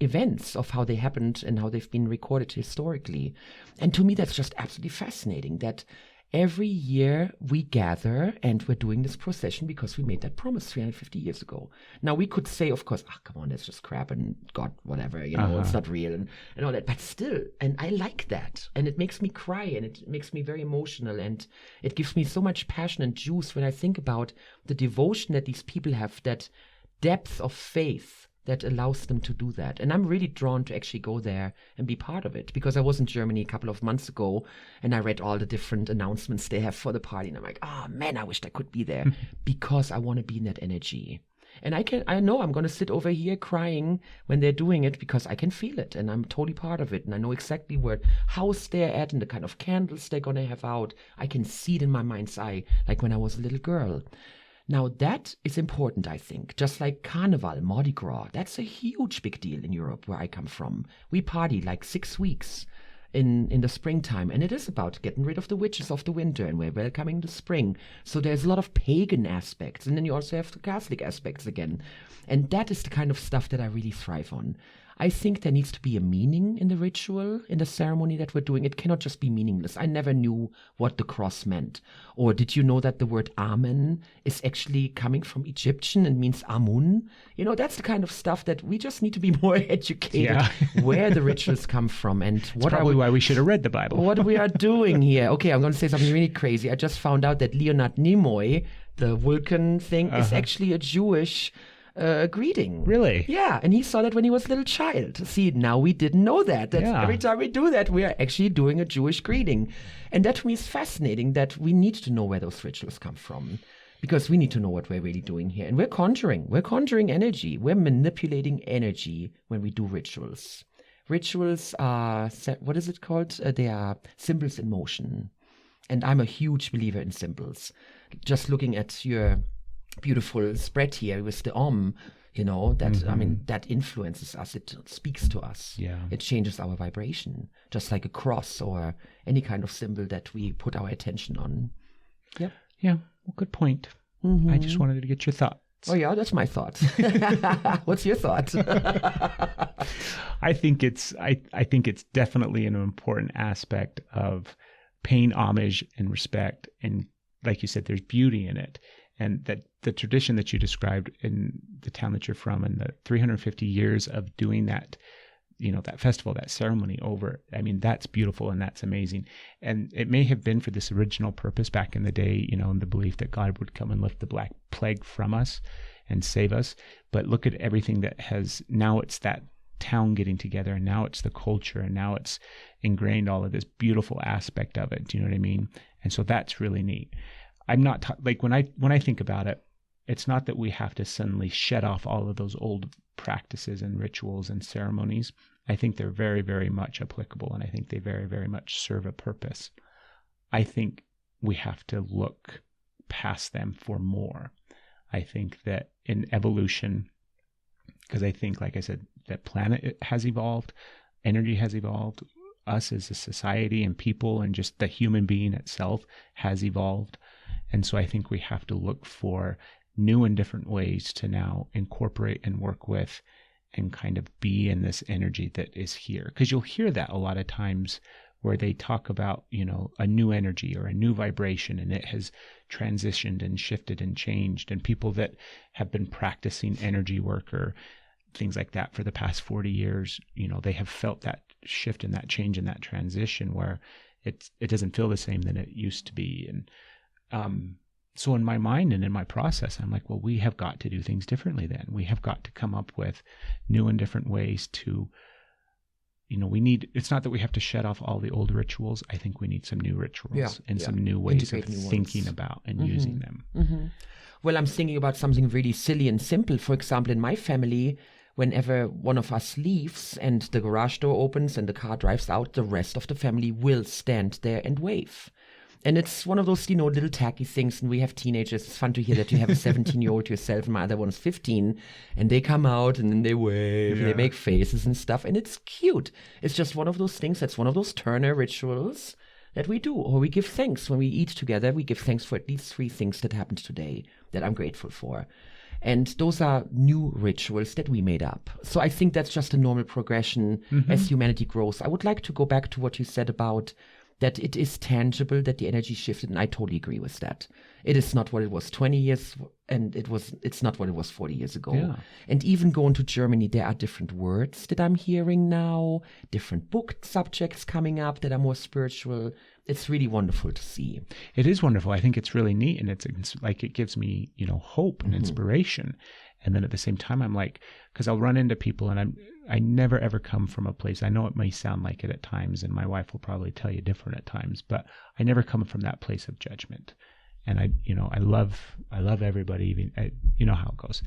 events of how they happened and how they've been recorded historically. And to me, that's just absolutely fascinating, that every year we gather and we're doing this procession because we made that promise 350 years ago. Now, we could say, of course, come on, that's just crap and God, whatever, you know, it's not real and all that. But still, and I like that. And it makes me cry and it makes me very emotional. And it gives me so much passion and juice when I think about the devotion that these people have, that depth of faith that allows them to do that. And I'm really drawn to actually go there and be part of it, because I was in Germany a couple of months ago and I read all the different announcements they have for the party. And I'm like, oh man, I wish I could be there because I want to be in that energy. And I know I'm going to sit over here crying when they're doing it because I can feel it and I'm totally part of it. And I know exactly what house they're at and the kind of candles they're going to have out. I can see it in my mind's eye, like when I was a little girl. Now that is important, I think. Just like Carnival, Mardi Gras, that's a huge big deal in Europe where I come from. We party like 6 weeks in the springtime, and it is about getting rid of the witches of the winter, and we're welcoming the spring. So there's a lot of pagan aspects, and then you also have the Catholic aspects again. And that is the kind of stuff that I really thrive on. I think there needs to be a meaning in the ritual, in the ceremony that we're doing. It cannot just be meaningless. I never knew what the cross meant. Or did you know that the word Amen is actually coming from Egyptian and means Amun? You know, that's the kind of stuff that we just need to be more educated where the rituals come from and what probably why we should have read the Bible. What we are doing here. Okay, I'm going to say something really crazy. I just found out that Leonard Nimoy, the Vulcan thing, is actually a Jewish greeting. Really? Yeah, and he saw that when he was a little child. See, now we didn't know that. Every time we do that, we are actually doing a Jewish greeting. And that to me is fascinating, that we need to know where those rituals come from, because we need to know what we're really doing here. And we're conjuring energy. We're manipulating energy when we do rituals. Rituals are, what is it called? They are symbols in motion. And I'm a huge believer in symbols. Just looking at your beautiful spread here with the you know, that, I mean, that influences us. It speaks to us. Yeah. It changes our vibration, just like a cross or any kind of symbol that we put our attention on. Yep. Yeah. Well, good point. I just wanted to get your thoughts. Oh yeah, that's my thought. What's your thought? I think it's definitely an important aspect of paying homage and respect. And like you said, there's beauty in it. And that the tradition that you described in the town that you're from and the 350 years of doing that, you know, that festival, that ceremony over, I mean, that's beautiful and that's amazing. And it may have been for this original purpose back in the day, you know, in the belief that God would come and lift the Black Plague from us and save us. But look at everything that has, now it's that town getting together, and now it's the culture, and now it's ingrained all of this beautiful aspect of it. Do you know what I mean? And so that's really neat. I'm not like when I think about it, it's not that we have to suddenly shed off all of those old practices and rituals and ceremonies. I think they're very, very much applicable, and I think they very, very much serve a purpose. I think we have to look past them for more. I think that in evolution, because I think, like I said, that planet has evolved, energy has evolved, us as a society and people and just the human being itself has evolved. And so I think we have to look for new and different ways to now incorporate and work with and kind of be in this energy that is here. Because you'll hear that a lot of times where they talk about, you know, a new energy or a new vibration, and it has transitioned and shifted and changed. And people that have been practicing energy work or things like that for the past 40 years, you know, they have felt that shift and that change and that transition where it doesn't feel the same than it used to be. And so in my mind and in my process, I'm like, well, we have got to do things differently then. We have got to come up with new and different ways to, you know, it's not that we have to shut off all the old rituals. I think we need some new rituals and some new ways of thinking about and using them. Well, I'm thinking about something really silly and simple. For example, in my family, whenever one of us leaves and the garage door opens and the car drives out, the rest of the family will stand there and wave. And it's one of those, you know, little tacky things. And we have teenagers. It's fun to hear that you have a 17-year-old yourself, and my other one's 15. And they come out and then they wave, and they make faces and stuff. And it's cute. It's just one of those things. That's one of those Turner rituals that we do. Or we give thanks when we eat together. We give thanks for at least 3 things that happened today that I'm grateful for. And those are new rituals that we made up. So I think that's just a normal progression as humanity grows. I would like to go back to what you said about that it is tangible, that the energy shifted, and I totally agree with that. It is not what it was 20 years, and it's not what it was 40 years ago. Yeah. And even going to Germany, there are different words that I'm hearing now, different book subjects coming up that are more spiritual. It's really wonderful to see. It is wonderful. I think it's really neat, and it's like it gives me, you know, hope and inspiration. And then at the same time, I'm like, because I'll run into people and I never ever come from a place. I know it may sound like it at times, and my wife will probably tell you different at times, but I never come from that place of judgment. And I love everybody, even, you know how it goes.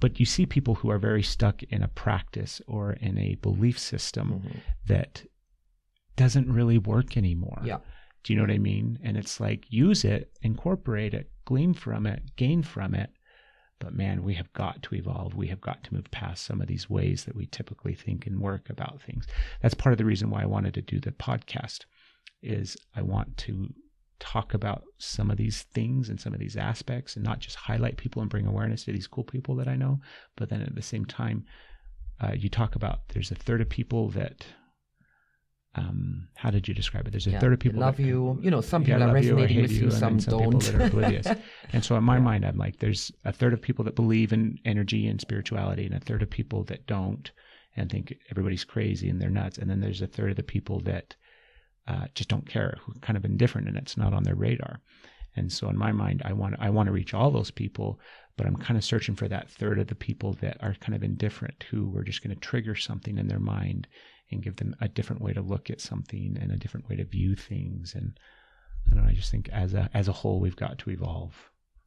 But you see people who are very stuck in a practice or in a belief system that doesn't really work anymore. Yeah. Do you know what I mean? And it's like, use it, incorporate it, glean from it, gain from it. But man, we have got to evolve. We have got to move past some of these ways that we typically think and work about things. That's part of the reason why I wanted to do the podcast, is I want to talk about some of these things and some of these aspects, and not just highlight people and bring awareness to these cool people that I know. But then at the same time, you talk about, there's a third of people that, how did you describe it? There's a third of people love that you. You know, some people are resonating with you, some don't. People that are oblivious. And so in my mind, I'm like, there's a third of people that believe in energy and spirituality, and a third of people that don't and think everybody's crazy and they're nuts. And then there's a third of the people that just don't care, who are kind of indifferent, and it's not on their radar. And so in my mind, I want to reach all those people, but I'm kind of searching for that third of the people that are kind of indifferent, who are just going to trigger something in their mind and give them a different way to look at something and a different way to view things. And I don't know, I just think as a whole, we've got to evolve.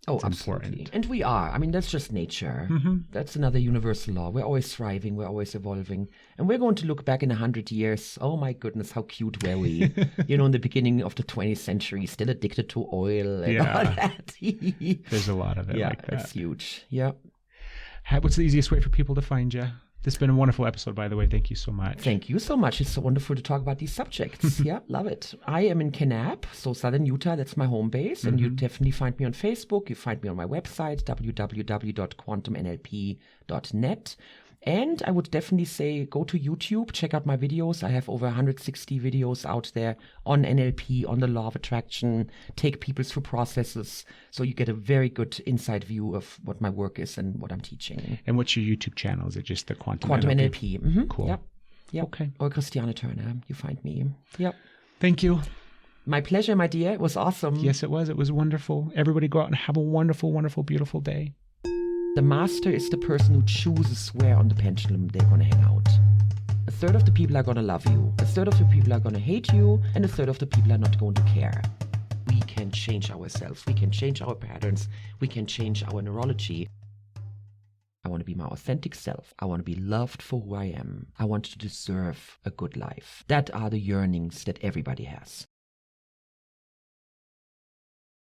Oh, it's absolutely. important. And we are. I mean, that's just nature. That's another universal law. We're always thriving. We're always evolving. And we're going to look back in 100 years. Oh, my goodness, how cute were we? You know, in the beginning of the 20th century, still addicted to oil and all that. There's a lot of it like that. Yeah, it's huge. Yeah. What's the easiest way for people to find you? This has been a wonderful episode, by the way. Thank you so much. Thank you so much. It's so wonderful to talk about these subjects. Yeah, love it. I am in Kanab, so Southern Utah. That's my home base. And you definitely find me on Facebook. You find me on my website, www.quantumnlp.net. And I would definitely say go to YouTube, check out my videos. I have over 160 videos out there on NLP, on the law of attraction, take people through processes. So you get a very good inside view of what my work is and what I'm teaching. And what's your YouTube channel? Is it just the Quantum NLP? Cool. Yep. Okay. Or Christiane Turner. You find me. Yep. Thank you. My pleasure, my dear. It was awesome. Yes, it was. It was wonderful. Everybody go out and have a wonderful, wonderful, beautiful day. The master is the person who chooses where on the pendulum they're going to hang out. A third of the people are going to love you, a third of the people are going to hate you, and a third of the people are not going to care. We can change ourselves. We can change our patterns. We can change our neurology. I want to be my authentic self. I want to be loved for who I am. I want to deserve a good life. That are the yearnings that everybody has.